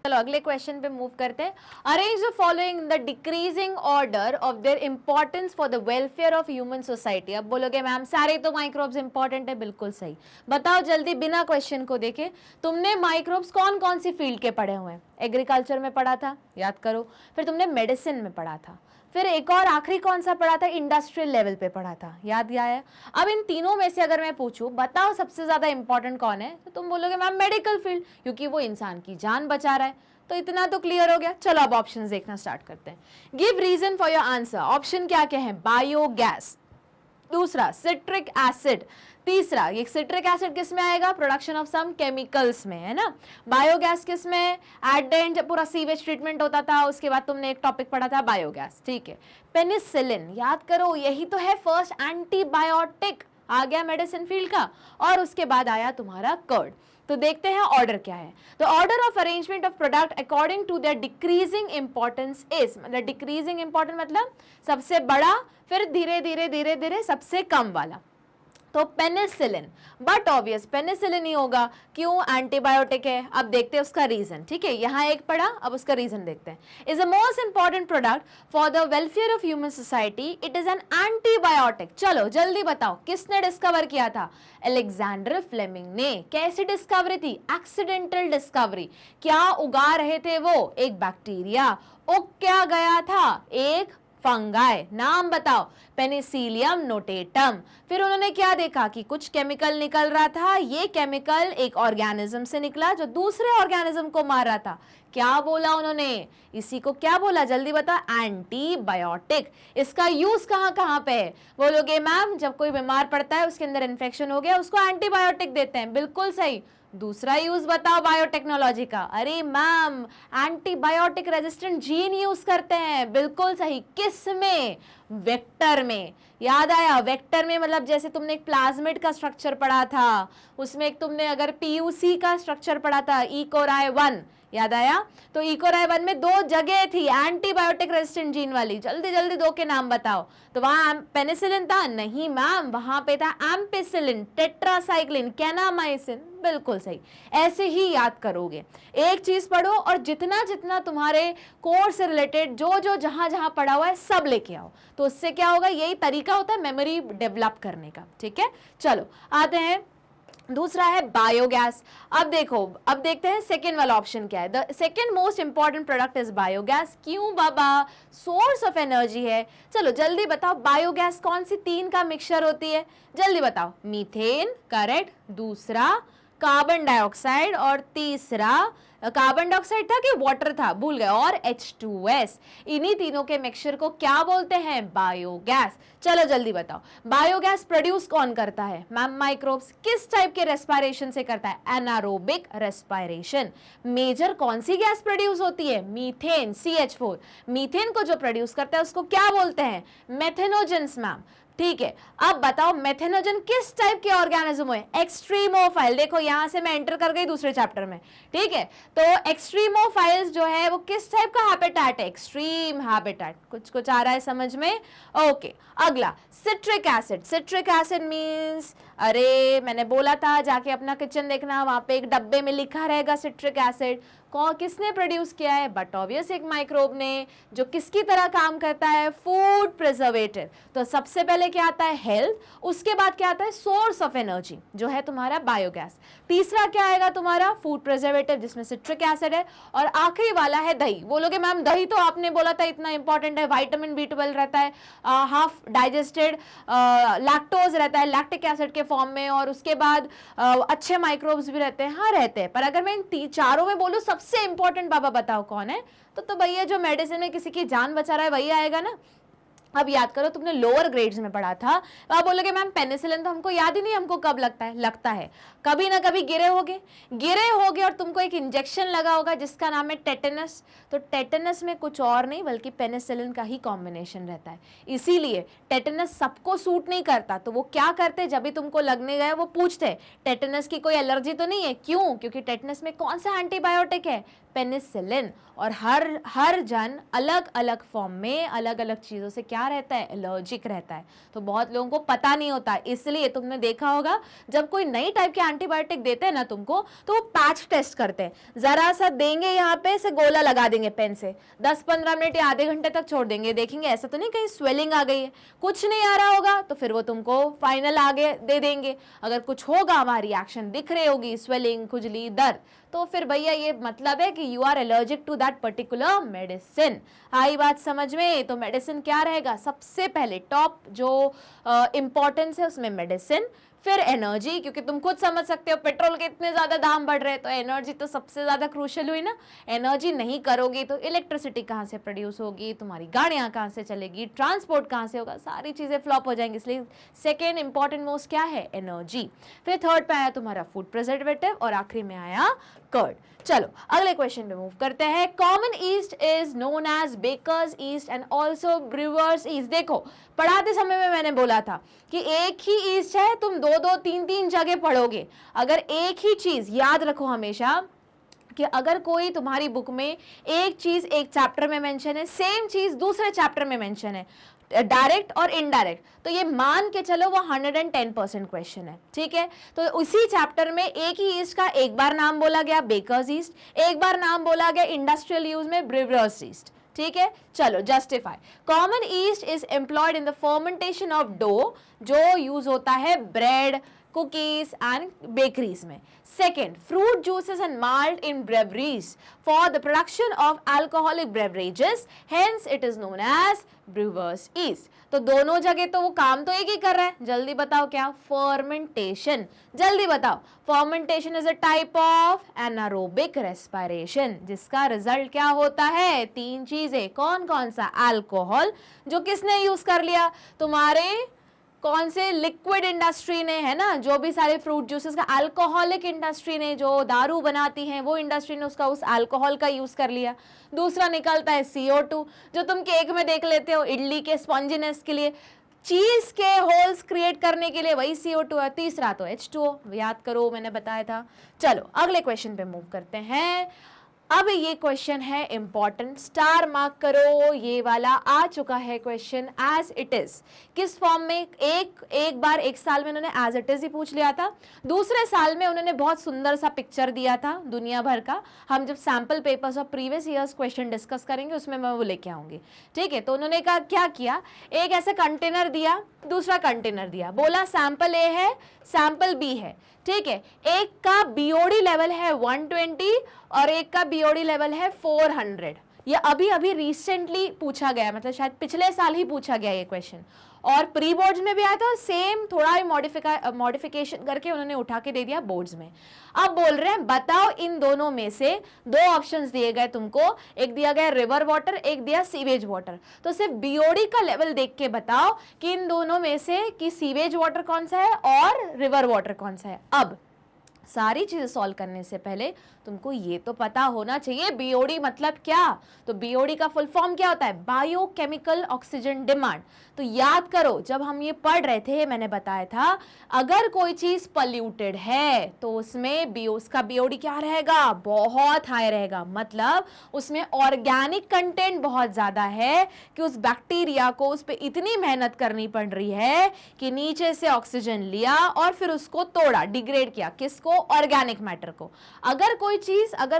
S1: चलो अगले क्वेश्चन पे मूव करते हैं। Arrange the following the decreasing order of their importance for the welfare of human society. अब बोलोगे मैम सारे तो माइक्रोब्स इंपॉर्टेंट है, बिल्कुल सही। बताओ जल्दी बिना क्वेश्चन को देखे, तुमने माइक्रोब्स कौन कौन सी फील्ड के पढ़े हुए हैं? एग्रीकल्चर में पढ़ा था, याद करो। फिर तुमने मेडिसिन में पढ़ा था, फिर एक और आखिरी कौन सा पढ़ा था? इंडस्ट्रियल लेवल पे पढ़ा था, याद आया? अब इन तीनों में से अगर मैं पूछूं बताओ सबसे ज्यादा इंपॉर्टेंट कौन है, तो तुम बोलोगे मैम मेडिकल फील्ड, क्योंकि वो इंसान की जान बचा रहा है। तो इतना तो क्लियर हो गया। चलो अब ऑप्शंस देखना स्टार्ट करते हैं। Give reason for your answer. Option क्या क्या है? बायोगैस, दूसरा सिट्रिक एसिड, तीसरा ये सिट्रिक एसिड किस में आएगा? प्रोडक्शन ऑफ सम केमिकल्स में, है ना। बायोगैस किस में? एट द एंड जब पूरा सीवेज ट्रीटमेंट होता था उसके बाद तुमने एक टॉपिक पढ़ा था बायोगैस, ठीक है। पेनिसिलिन, याद करो यही तो है फर्स्ट एंटीबायोटिक, आ गया मेडिसिन फील्ड का। और उसके बाद आया तुम्हारा कर्ड। तो देखते हैं ऑर्डर क्या है। The order of arrangement of product according to their decreasing importance is, मतलब डिक्रीजिंग इंपॉर्टेंस मतलब सबसे बड़ा, फिर धीरे धीरे धीरे धीरे सबसे कम वाला। तो पेनिसिलिन, बट ऑब्वियस पेनिसिलिन ही होगा, क्यों? एंटीबायोटिक है। अब देखते हैं उसका रीजन, ठीक है। यहाँ एक पढ़ा, अब उसका रीजन देखते हैं। Is the most important product for the welfare of human society, it is an antibiotic. चलो जल्दी बताओ किसने डिस्कवर किया था? अलेक्जेंडर फ्लेमिंग ने। कैसी डिस्कवरी थी? Accidental discovery. क्या उगा रहे थे वो? एक बैक्टीरिया। उग क्या गया था? एक फंगाई। नाम बताओ? Penicillium notatum. फिर उन्होंने क्या देखा कि कुछ केमिकल निकल रहा था, ये केमिकल एक ऑर्गेनिज्म से निकला जो दूसरे ऑर्गेनिज्म को मार रहा था। क्या बोला उन्होंने? इसी को क्या बोला? जल्दी बता। एंटीबायोटिक। इसका यूज कहाँ कहाँ पे है? बोलोगे मैम जब कोई बीमार पड़ता है, उसके अंदर इन्फेक्शन हो गया, उसको एंटीबायोटिक देते हैं, बिल्कुल सही। दूसरा यूज बताओ बायोटेक्नोलॉजी का। अरे ma'am antibiotic resistant gene use करते हैं, बिल्कुल सही। किस में? वेक्टर में। याद आया? वेक्टर में मतलब जैसे तुमने एक प्लाज्मिड का स्ट्रक्चर पढ़ा था, उसमें एक तुमने अगर पीयूसी का स्ट्रक्चर पढ़ा था, ई कोराई 1, याद आया? तो इकोराय 1 में 2 जगह थी एंटीबायोटिक रेजिस्टेंट जीन वाली, जल्दी जल्दी 2 के नाम बताओ। तो वहां पेनिसिलिन था? नहीं मैम, वहां पे था एम्पिसिलिन, टेट्रासाइक्लिन, कैनामाइसिन। बिल्कुल सही, ऐसे ही याद करोगे। एक चीज पढ़ो और जितना जितना तुम्हारे कोर्स से रिलेटेड जो जो जहां जहां पढ़ा हुआ है सब लेके आओ, तो उससे क्या होगा, यही तरीका होता है मेमोरी डेवलप करने का। ठीक है, चलो आते हैं, दूसरा है बायोगैस। अब देखो, अब देखते हैं सेकेंड वाला ऑप्शन क्या है। The second most important product is biogas. क्यों बाबा? सोर्स ऑफ एनर्जी है। चलो जल्दी बताओ, बायोगैस कौन सी 3 का मिक्सचर होती है? जल्दी बताओ। Methane, correct. दूसरा कार्बन डाइऑक्साइड, और तीसरा कार्बन डाइऑक्साइड था कि वाटर था, भूल गए, और H2S। इन्हीं तीनों के मिक्सचर को क्या बोलते हैं? बायोगैस। चलो जल्दी बताओ, बायोगैस प्रोड्यूस कौन करता है? Ma'am microbes. किस टाइप के रेस्पिरेशन से करता है? Anaerobic respiration. मेजर कौन सी गैस प्रोड्यूस होती है? Methane, CH4। मीथेन को जो प्रोड्यूस करता है उसको क्या बोलते हैं? Methanogens ma'am. ठीक है, अब बताओ मेथेनोजन किस टाइप के ऑर्गेनिज्म है? एक्सट्रीमोफाइल। देखो यहां से मैं एंटर कर गई दूसरे चैप्टर में। ठीक है, तो एक्सट्रीमोफाइल्स जो है वो किस टाइप का हैबिटेट है? Extreme habitat. कुछ कुछ आ रहा है समझ में? ओके, अगला citric acid. Citric acid means, अरे मैंने बोला था जाके अपना किचन देखना, वहां पे एक डब्बे में लिखा रहेगा सिट्रिक एसिड। किसने प्रोड्यूस किया है? बट ऑब्वियस एक माइक्रोब ने, जो किसकी तरह काम करता है? Food preservative. तो सबसे पहले क्या आता है? हेल्थ। उसके बाद क्या आता है? सोर्स ऑफ एनर्जी, जो है तुम्हारा बायोगैस। तीसरा क्या आएगा तुम्हारा? फूड प्रिजर्वेटिव, जिसमें सिट्रिक एसिड है। और आखिरी वाला है दही। बोलोगे मैम दही तो आपने बोला था इतना इंपॉर्टेंट है, विटामिन B12 रहता है, हाफ डाइजेस्टेड, लैक्टोज रहता है लैक्टिक एसिड के फॉर्म में, और उसके बाद अच्छे माइक्रोब्स भी रहते हैं। हाँ रहते हैं, पर अगर मैं इन चारों में बोलूं सबसे इंपॉर्टेंट बाबा बताओ कौन है, तो भैया जो मेडिसिन में किसी की जान बचा रहा है वही आएगा ना। अब याद करो, तुमने लोअर ग्रेड्स में पढ़ा था, तो आप बोलोगे मैम पेनिसिलिन तो हमको याद ही नहीं, हमको कब लगता है कभी ना कभी गिरे होगे और तुमको एक इंजेक्शन लगा होगा जिसका नाम है टेटेनस। तो टेटेनस में कुछ और नहीं बल्कि पेनिसिलिन का ही कॉम्बिनेशन रहता है। इसीलिए टेटेनस सबको सूट नहीं करता। तो वो क्या करते, जब भी तुमको लगने गए वो पूछते टेटेनस की कोई एलर्जी तो नहीं है? क्यों? क्योंकि टेटेनस में कौन सा एंटीबायोटिक है? पेनिसिलिन। और हर जन अलग अलग फॉर्म में अलग अलग चीजों से क्या रहता है? एलर्जिक रहता है। तो बहुत लोगों को पता नहीं होता, इसलिए तुमने देखा होगा जब कोई नई टाइप के एंटीबायोटिक देते हैं ना तुमको, तो वो पैच टेस्ट करते हैं। जरा सा देंगे यहाँ पे से गोला लगा देंगे पेन से, 10-15 मिनट या आधे घंटे तक छोड़ देंगे, देखेंगे ऐसा तो नहीं कहीं स्वेलिंग आ गई है, कुछ नहीं आ रहा होगा तो फिर वो तुमको फाइनल आगे दे देंगे। अगर कुछ होगा, हमारी रिएक्शन दिख रही होगी, स्वेलिंग, खुजली, दर्द, तो फिर भैया ये मतलब है कि you are allergic to that particular medicine. आई बात समझ में? तो मेडिसिन क्या रहेगा? सबसे पहले टॉप जो इंपॉर्टेंस है उसमें मेडिसिन, फिर एनर्जी, क्योंकि तुम खुद समझ सकते हो पेट्रोल के इतने ज्यादा दाम बढ़ रहे हैं, तो एनर्जी तो सबसे ज्यादा क्रूशियल हुई ना। एनर्जी नहीं करोगी तो इलेक्ट्रिसिटी कहाँ से प्रोड्यूस होगी, तुम्हारी गाड़ियां कहाँ से चलेगी, ट्रांसपोर्ट कहाँ से होगा, सारी चीजें फ्लॉप हो जाएंगी। इसलिए सेकेंड इंपॉर्टेंट मोस्ट क्या है? एनर्जी। फिर थर्ड पे आया तुम्हारा फूड प्रिजर्वेटिव, और आखिरी में आया कर्ड। चलो अगले क्वेश्चन पे मूव करते हैं। Common yeast is known as bakers yeast and also brewers yeast. देखो पढ़ाते समय में मैंने बोला था कि एक ही ईस्ट है, तुम 2-2, 3-3 जगह पढ़ोगे। अगर एक ही चीज याद रखो हमेशा कि अगर कोई तुम्हारी बुक में एक चीज एक चैप्टर में मेंशन है, सेम चीज दूसरे चैप्टर में मेंशन है, डायरेक्ट और इनडायरेक्ट, तो ये मान के चलो वो 110% क्वेश्चन है। ठीक है, तो उसी चैप्टर में एक ही ईस्ट का एक बार नाम बोला गया बेकर्स ईस्ट, एक बार नाम बोला गया इंडस्ट्रियल यूज में ब्रूअर्स ईस्ट। ठीक है, चलो justify. Common yeast is employed in the fermentation of dough, जो यूज होता है ब्रेड, cookies and bakeries में। Second, fruit juices and malt in breweries for the production of alcoholic beverages, hence it is known as brewer's yeast। तो दोनों जगह तो वो काम तो एक ही कर रहा है, जल्दी बताओ क्या? फर्मेंटेशन। जल्दी बताओ। Fermentation is a type of anaerobic respiration, जिसका रिजल्ट क्या होता है? 3 चीजें। कौन कौन सा? अल्कोहल, जो किसने यूज कर लिया? तुम्हारे कौन से लिक्विड इंडस्ट्री ने, है ना, जो भी सारे फ्रूट जूसेस का, अल्कोहलिक इंडस्ट्री ने जो दारू बनाती है वो इंडस्ट्री ने उसका उस अल्कोहल का यूज कर लिया। दूसरा निकलता है CO2, जो तुम केक में देख लेते हो इडली के स्पॉन्जीनेस के लिए, चीज के होल्स क्रिएट करने के लिए वही CO2 है। तीसरा तो H2O, याद करो मैंने बताया था। चलो अगले क्वेश्चन पे मूव करते हैं। अब ये क्वेश्चन है इंपॉर्टेंट, स्टार मार्क करो, ये वाला आ चुका है क्वेश्चन एज इट इज। किस फॉर्म में? एक बार एक साल में उन्होंने एज इट इज ही पूछ लिया था, दूसरे साल में उन्होंने बहुत सुंदर सा पिक्चर दिया था दुनिया भर का। हम जब सैंपल पेपर्स और प्रीवियस ईयर्स क्वेश्चन डिस्कस करेंगे उसमें मैं वो लेके आऊंगी, ठीक है। तो उन्होंने कहा क्या किया, एक ऐसा कंटेनर दिया, दूसरा कंटेनर दिया, बोला सैंपल ए है, सैंपल बी है, ठीक है। एक का बीओडी लेवल है 120 और एक का बीओडी लेवल है 400। ये अभी अभी रिसेंटली पूछा गया, मतलब शायद पिछले साल ही पूछा गया ये क्वेश्चन, और प्री बोर्ड्स में भी आया था, सेम थोड़ा ही मॉडिफिकेशन करके उन्होंने उठा के दे दिया बोर्ड्स में। अब बोल रहे हैं बताओ इन दोनों में से, दो ऑप्शंस दिए गए तुमको, एक दिया गया रिवर वाटर, एक दिया सीवेज वाटर। तो सिर्फ बीओडी का लेवल देख के बताओ कि इन दोनों में से कि सीवेज वाटर कौन सा है और रिवर वाटर कौन सा है। अब सारी चीजें सॉल्व करने से पहले तुमको ये तो पता होना चाहिए बीओडी मतलब क्या। तो बीओडी का फुल फॉर्म क्या होता है? Biochemical oxygen demand. तो याद करो जब हम ये पढ़ रहे थे मैंने बताया था अगर कोई चीज पॉल्यूटेड है तो उसमें उसका बीओडी क्या रहेगा? बहुत हाई रहेगा। मतलब उसमें ऑर्गेनिक कंटेंट बहुत ज्यादा है कि उस बैक्टीरिया को उस पर इतनी मेहनत करनी पड़ रही है कि नीचे से ऑक्सीजन लिया और फिर उसको तोड़ा, डिग्रेड किया, किसको? ऑर्गेनिक मैटर को। अगर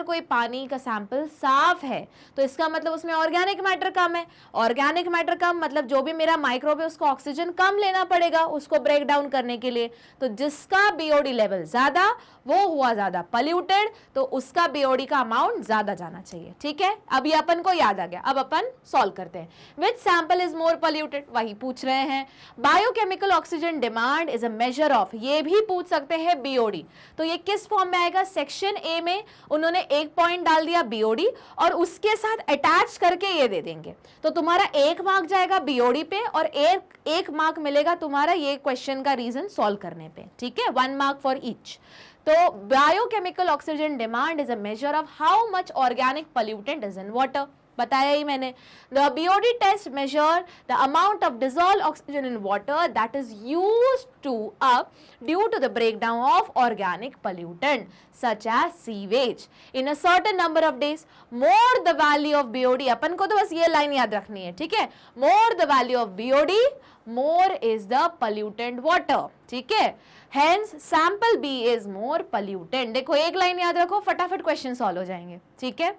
S1: कोई पानी का सैंपल साफ है तो इसका मतलब उसमें ऑर्गेनिक मैटर कम है। ऑर्गेनिक मैटर कम मतलब जो भी मेरा माइक्रोब है उसको ऑक्सीजन कम लेना पड़ेगा उसको ब्रेक डाउन करने के लिए। तो जिसका बीओडी लेवल ज्यादा वो हुआ ज्यादा पॉल्यूटेड, तो उसका बीओडी का अमाउंट ज्यादा जाना चाहिए, ठीक है। अभी अपन को याद आ गया, अब अपन सॉल्व करते हैं। विच सैंपल इज मोर पॉल्यूटेड, वही पूछ रहे हैं। Biochemical oxygen demand is a measure of, ये भी पूछ सकते हैं बीओडी। तो ये किस फॉर्म में आएगा? सेक्शन ए में उन्होंने एक पॉइंट डाल दिया बीओडी और उसके साथ अटैच करके ये दे देंगे। तो तुम्हारा 1 मार्क जाएगा बीओडी पे और एक मार्क मिलेगा तुम्हारा ये क्वेश्चन का रीजन सॉल्व करने पे, ठीक है। 1 मार्क फॉर ईच। तो biochemical oxygen demand is a measure of how much organic pollutant is in water, बताया ही मैंने। The BOD test measure the amount of dissolved oxygen in water that is used to up due to the breakdown of organic pollutant such as sewage in a certain number of days. More the value of BOD, अपन को तो बस ये line याद रखनी है, ठीक है। मोर the value of BOD more is the pollutant water, ठीक है। Hence sample B is more pollutant। देखो एक लाइन याद रखो, फटाफट क्वेश्चन सॉल्व हो जाएंगे, ठीक है।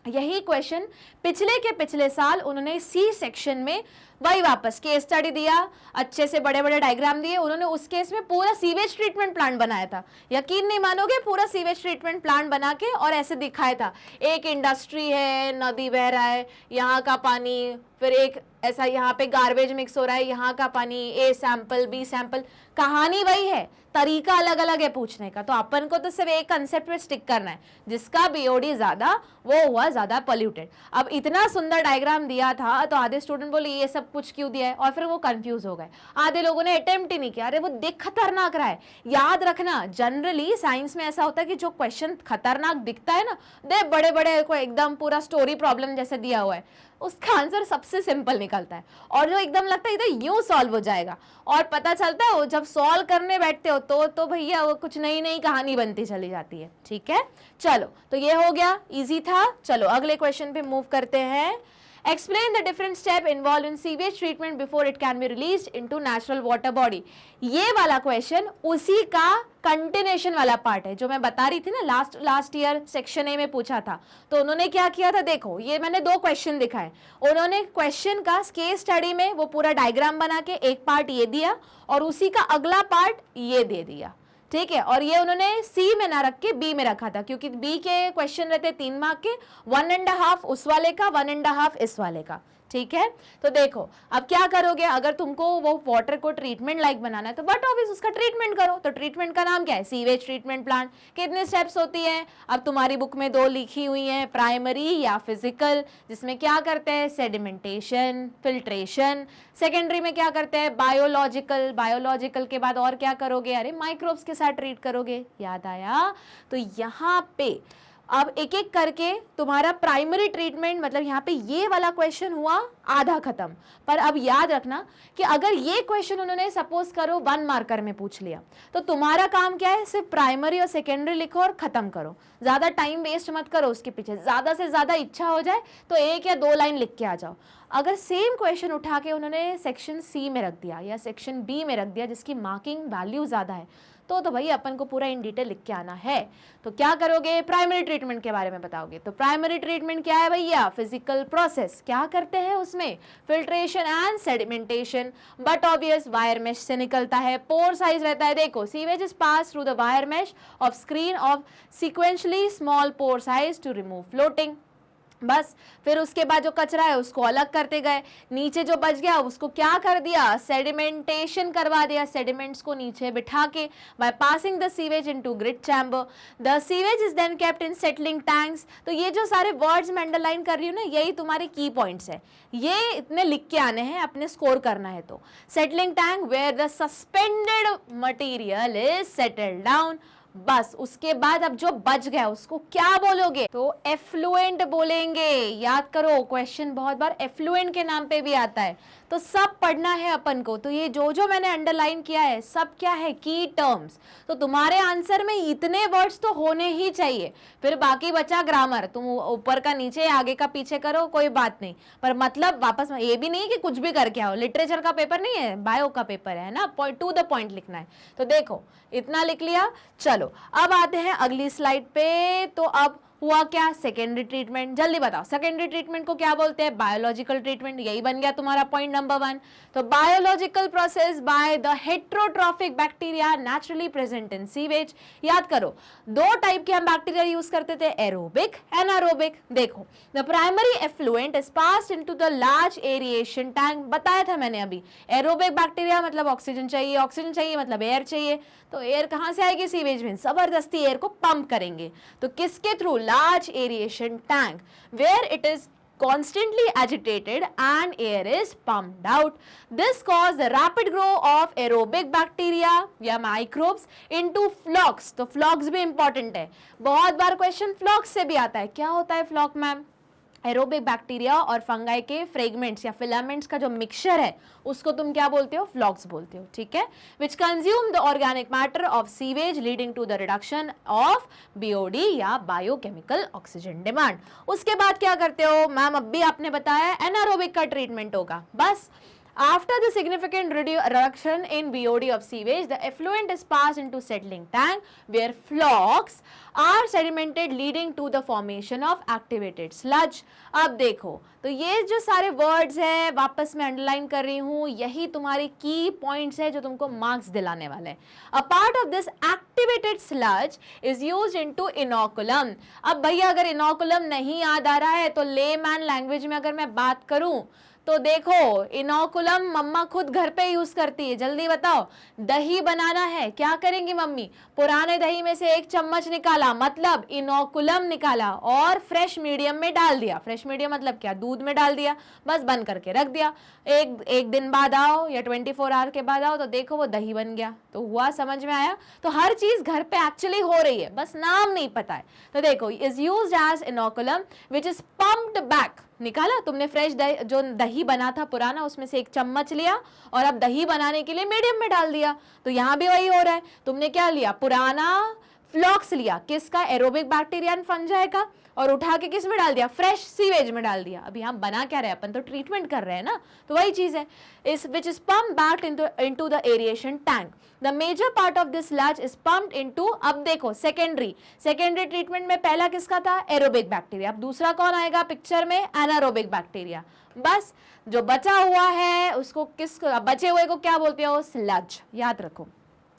S1: यही क्वेश्चन पिछले साल उन्होंने सी सेक्शन में वही वापस केस स्टडी दिया, अच्छे से बड़े बड़े डायग्राम दिए। उन्होंने उस केस में पूरा सीवेज ट्रीटमेंट प्लांट बनाया था, यकीन नहीं मानोगे, पूरा सीवेज ट्रीटमेंट प्लांट बना के और ऐसे दिखाया था एक इंडस्ट्री है, नदी बह रहा है, यहाँ का पानी, फिर एक ऐसा यहाँ पे गार्बेज मिक्स हो रहा है, यहाँ का पानी, ए सैंपल बी सैंपल, कहानी वही है, तरीका अलग अलग है पूछने का। तो अपन को तो सिर्फ एक कंसेप्ट में स्टिक करना है, जिसका बीओडी ज्यादा वो हुआ ज्यादा पॉल्यूटेड। अब इतना सुंदर डायग्राम दिया था तो आधे स्टूडेंट बोले ये सब कुछ क्यों दिया है, और फिर वो कंफ्यूज हो गए। आधे लोगों ने अटेम्प्ट ही नहीं किया, अरे वो देख खतरनाक रहा है। याद रखना जनरली साइंस में ऐसा होता है कि जो क्वेश्चन खतरनाक दिखता है ना, दे बड़े बड़े को एकदम पूरा स्टोरी प्रॉब्लम जैसे दिया हुआ है, उसका आंसर सबसे सिंपल निकलता है। और जो एकदम लगता है इधर यूं सॉल्व हो जाएगा और पता चलता है वो जब सॉल्व करने बैठते हो तो भैया वो कुछ नई नई कहानी बनती चली जाती है, ठीक है। चलो तो ये हो गया, इजी था। चलो अगले क्वेश्चन पे मूव करते हैं। Explain the different step involved in sewage treatment before it can be released into natural water body। ये वाला क्वेश्चन उसी का कंटिन्यूएशन वाला पार्ट है जो मैं बता रही थी ना, लास्ट ईयर सेक्शन ए में पूछा था। तो उन्होंने क्या किया था, देखो ये मैंने 2 क्वेश्चन दिखाए। उन्होंने क्वेश्चन का केस स्टडी में वो पूरा डायग्राम बना के एक पार्ट ये दिया और उसी का अगला पार्ट ये दे दिया, ठीक है। और ये उन्होंने सी में ना रख के बी में रखा था, क्योंकि बी के क्वेश्चन रहते 3 मार्क के, 1.5 उस वाले का, 1.5 इस वाले का, ठीक है। तो देखो अब क्या करोगे, अगर तुमको वो वाटर को ट्रीटमेंट लाइक बनाना है तो बट ऑब्वियस उसका ट्रीटमेंट करो। तो ट्रीटमेंट का नाम क्या है? Sewage treatment plant. कितने स्टेप्स होती है? अब तुम्हारी बुक में 2 लिखी हुई हैं, प्राइमरी या फिजिकल, जिसमें क्या करते हैं सेडिमेंटेशन, फिल्ट्रेशन। सेकेंडरी में क्या करते हैं बायोलॉजिकल। बायोलॉजिकल के बाद और क्या करोगे? अरे माइक्रोब्स के साथ ट्रीट करोगे, याद आया। तो यहाँ पे अब एक एक करके तुम्हारा प्राइमरी ट्रीटमेंट, मतलब यहाँ पे ये वाला क्वेश्चन हुआ आधा खत्म। पर अब याद रखना कि अगर ये क्वेश्चन उन्होंने सपोज करो 1 मार्कर में पूछ लिया, तो तुम्हारा काम क्या है, सिर्फ प्राइमरी और सेकेंडरी लिखो और खत्म करो, ज्यादा टाइम वेस्ट मत करो उसके पीछे। ज्यादा से ज्यादा इच्छा हो जाए तो 1 या 2 लाइन लिख के आ जाओ। अगर सेम क्वेश्चन उठा के उन्होंने सेक्शन सी में रख दिया या सेक्शन बी में रख दिया जिसकी मार्किंग वैल्यू ज्यादा है, तो भाई अपन को पूरा इन डिटेल लिख के आना है। तो क्या करोगे, प्राइमरी ट्रीटमेंट के बारे में बताओगे। तो प्राइमरी ट्रीटमेंट क्या है भैया, फिजिकल प्रोसेस। क्या करते हैं उसमें, filtration and sedimentation, but obvious wire mesh से निकलता है। पोर साइज रहता है, देखो sewage is pass through the wire mesh of screen of sequentially small pore size to remove floating. बस फिर उसके बाद जो कचरा है उसको अलग करते गए, नीचे जो बच गया उसको क्या कर दिया, सेडिमेंटेशन करवा दिया, सेडिमेंट्स को नीचे बिठा के, by passing the sewage into grid chamber. The sewage is then kept in settling tanks. तो ये जो सारे वर्ड्स मैं अंडरलाइन कर रही हूँ ना, यही तुम्हारे की पॉइंट्स है, ये इतने लिख के आने हैं, अपने स्कोर करना है। तो settling tank where the suspended material is settled down. बस उसके बाद अब जो बच गया उसको क्या बोलोगे, तो एफ्लुएंट बोलेंगे। याद करो क्वेश्चन बहुत बार एफ्लुएंट के नाम पे भी आता है, तो सब पढ़ना है अपन को। तो ये जो मैंने अंडरलाइन किया है सब क्या है, की टर्म्स। तो तुम्हारे आंसर में इतने वर्ड्स तो होने ही चाहिए, फिर बाकी बचा ग्रामर, तुम ऊपर का नीचे आगे का पीछे करो कोई बात नहीं, पर मतलब वापस ये भी नहीं कि कुछ भी करके आओ। लिटरेचर का पेपर नहीं है, बायो का पेपर है ना, टू द पॉइंट लिखना है। तो देखो इतना लिख लिया। चलो अब आते हैं अगली स्लाइड पे। तो अब हुआ क्या, सेकेंडरी ट्रीटमेंट। जल्दी बताओ सेकेंडरी ट्रीटमेंट को क्या बोलते हैं, बायोलॉजिकल ट्रीटमेंट। यही बन गया तुम्हारा पॉइंट नंबर 1। तो biological process by the heterotrophic bacteria naturally present in sewage. याद करो 2 टाइप के हम बैक्टीरिया यूज करते थे, एरोबिक, एनारोबिक। देखो the primary effluent is passed into the large aeration tank. बताया था मैंने अभी, एरोबिक बैक्टीरिया मतलब ऑक्सीजन चाहिए, ऑक्सीजन चाहिए मतलब एयर चाहिए। तो एयर कहां से आएगी, सीवेज में, जबरदस्ती एयर को पंप करेंगे। तो किसके through, large aeration tank where it is constantly agitated and air is pumped out. This causes the rapid growth of aerobic bacteria या microbes into flocs. तो flocs भी important है, बहुत बार क्वेश्चन flocs से भी आता है। क्या होता है floc मैम, एरोबिक बैक्टीरिया और फंगाई के फ्रेगमेंट्स या फिलामेंट्स का जो मिक्सचर है उसको तुम क्या बोलते हो, फ्लॉक्स बोलते हो, ठीक है। Which consume the organic matter of sewage leading to the reduction of BOD या बायोकेमिकल ऑक्सीजन डिमांड। उसके बाद क्या करते हो मैम, अब भी आपने बताया एनारोबिक का ट्रीटमेंट होगा। बस after the significant reduction in BOD of sewage, the effluent is passed into settling tank where flocs are sedimented leading to the formation of activated sludge. अब देखो तो ये जो सारे वर्ड्स हैं वापस मैं अंडरलाइन कर रही हूँ, यही तुम्हारी की पॉइंट्स है जो तुमको मार्क्स दिलाने वाले हैं। A part of this activated sludge is used into inoculum. अब भैया अगर inoculum नहीं याद आ रहा है तो लेमैन लैंग्वेज में अगर मैं बात करूँ तो देखो इनोकुलम मम्मा खुद घर पे यूज करती है। जल्दी बताओ, दही बनाना है, क्या करेंगी मम्मी, पुराने दही में से 1 चम्मच निकाला, मतलब इनोकुलम निकाला और फ्रेश मीडियम में डाल दिया। फ्रेश मीडियम मतलब क्या, दूध में डाल दिया, बस बंद करके रख दिया। एक दिन बाद आओ या 24 आवर के बाद आओ तो देखो वो दही बन गया। तो हुआ, समझ में आया। तो हर चीज घर पे एक्चुअली हो रही है, बस नाम नहीं पता है। तो देखो is used as inoculum which is pumped back. निकाला तुमने फ्रेश दही, जो दही बना था पुराना, उसमें से 1 चम्मच लिया और अब दही बनाने के लिए मीडियम में डाल दिया। तो यहाँ भी वही हो रहा है, तुमने क्या लिया, पुराना फ्लॉक्स लिया, किसका, एरोबिक बैक्टीरिया एंड फंजाई का, और उठा के किस में डाल दिया, फ्रेश सीवेज में डाल दिया। अभी हम बना क्या रहे, अपन तो ट्रीटमेंट कर रहे हैं ना, तो वही चीज है। इस which is pump back into the aeration tank. The major part of this sludge is pumped into, अब देखो सेकेंडरी ट्रीटमेंट में पहला किसका था, एरोबिक बैक्टीरिया। अब दूसरा कौन आएगा पिक्चर में, एनारोबिक बैक्टीरिया। बस जो बचा हुआ है उसको बचे हुए को क्या बोलते हो, स्लज। याद रखो,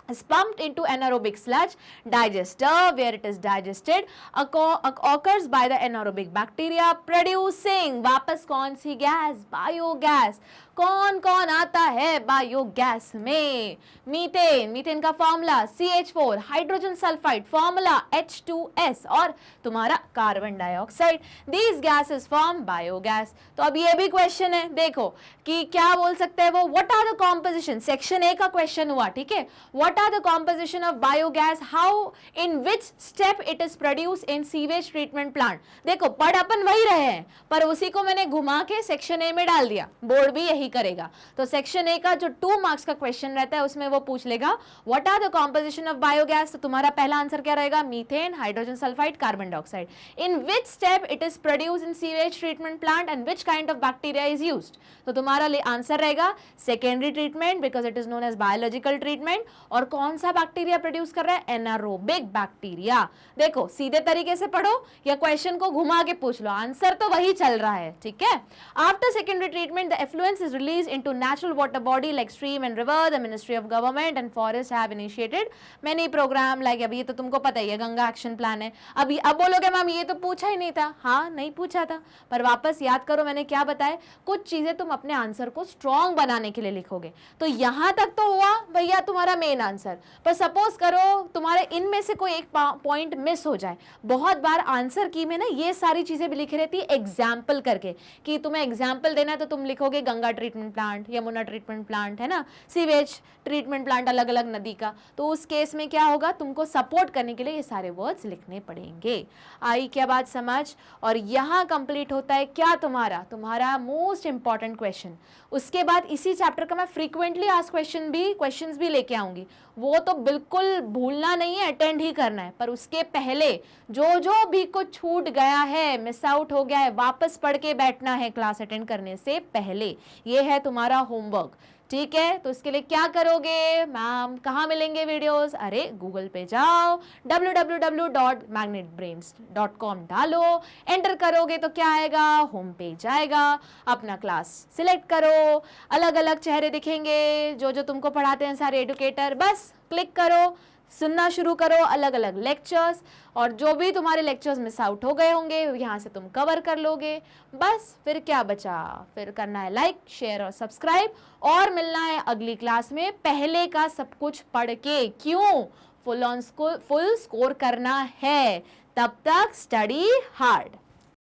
S1: is pumped into anaerobic sludge digester where it is digested occurs by the anaerobic bacteria producing वापस कौन सी गैस, बायोगैस। कौन कौन आता है बायोगैस में, मीथेन का formula CH4, hydrogen sulphide formula H2S और तुम्हारा carbon dioxide. These gases form biogas. तो अब ये भी क्वेश्चन है, देखो कि क्या बोल सकते हैं वो, what are the composition, section A का क्वेश्चन हुआ, ठीक है। What are the composition of biogas, how in which step it is produce in sewage treatment plant. देखो पढ़ अपन वही रहे हैं, पर उसी को मैंने घुमा के सेक्शन ए में डाल दिया, बोर्ड भी यही करेगा। तो सेक्शन ए का जो 2 मार्क्स का क्वेश्चन रहता है उसमें वो पूछ लेगा what are the composition of biogas. तो तुम्हारा पहला आंसर क्या रहेगा, methane, hydrogen sulphide, carbon dioxide. In which step it is produce in sewage treatment plant and which kind of bacteria is used. तो तुम्हारा आंसर रहेगा secondary treatment, because it is known as biological treatment. और कौन सा bacteria produce कर रहा है, anaerobic bacteria. देखो सीधे तरीके से पढ़ो या क्वेश्चन को घुमा के पूछ लो, आंसर तो वही चल रहा है, ठीक है। After secondary treatment the effluence is release into natural water body like stream and river. The ministry of government and forest have initiated many program like, अभी ये तो तुमको पता ही है, गंगा एक्शन प्लान है। अभी अब बोलोगे मैम ये तो पूछा ही नहीं था, हाँ नहीं पूछा था, पर वापस याद करो मैंने क्या बताया, कुछ चीजें तुम अपने आंसर को स्ट्रॉन्ग बनाने के लिए लिखोगे। तो यहां तक तो हुआ भैया तुम्हारा मेन आंसर, पर सपोज करो तुम्हारे इनमें से कोई एक पॉइंट मिस हो जाए। बहुत बार आंसर की में ना ये सारी चीजें भी लिखी रहती है एग्जाम्पल करके, कि तुम्हें एग्जाम्पल देना है तो तुम लिखोगे Ganga treatment plant, Yamuna treatment plant, है ना, सीवेज ट्रीटमेंट प्लांट अलग अलग नदी का। तो उस केस में क्या होगा, तुमको सपोर्ट करने के लिए ये सारे वर्ड्स लिखने पड़ेंगे। आई क्या बात समझ। और यहां कंप्लीट होता है क्या तुम्हारा मोस्ट इंपॉर्टेंट क्वेश्चन। उसके बाद इसी चैप्टर का मैं फ्रीक्वेंटली आस्क क्वेश्चंस भी लेके आऊंगी, वो तो बिल्कुल भूलना नहीं है, अटेंड ही करना है। पर उसके पहले जो भी कुछ छूट गया है, मिस आउट हो गया है, वापस पढ़ के बैठना है क्लास अटेंड करने से पहले। ये है तुम्हारा होमवर्क, ठीक है। तो इसके लिए क्या करोगे, मैम कहाँ मिलेंगे वीडियोस, अरे गूगल पे जाओ, www.magnetbrains.com डालो, एंटर करोगे तो क्या आएगा, होम पेज आएगा। अपना क्लास सिलेक्ट करो, अलग अलग चेहरे दिखेंगे जो तुमको पढ़ाते हैं सारे एडुकेटर, बस क्लिक करो, सुनना शुरू करो अलग अलग लेक्चर्स, और जो भी तुम्हारे लेक्चर्स मिस आउट हो गए होंगे यहाँ से तुम कवर कर लोगे। बस फिर क्या बचा, फिर करना है लाइक, शेयर और सब्सक्राइब, और मिलना है अगली क्लास में पहले का सब कुछ पढ़ के। क्यों, फुल स्कोर करना है, तब तक स्टडी हार्ड।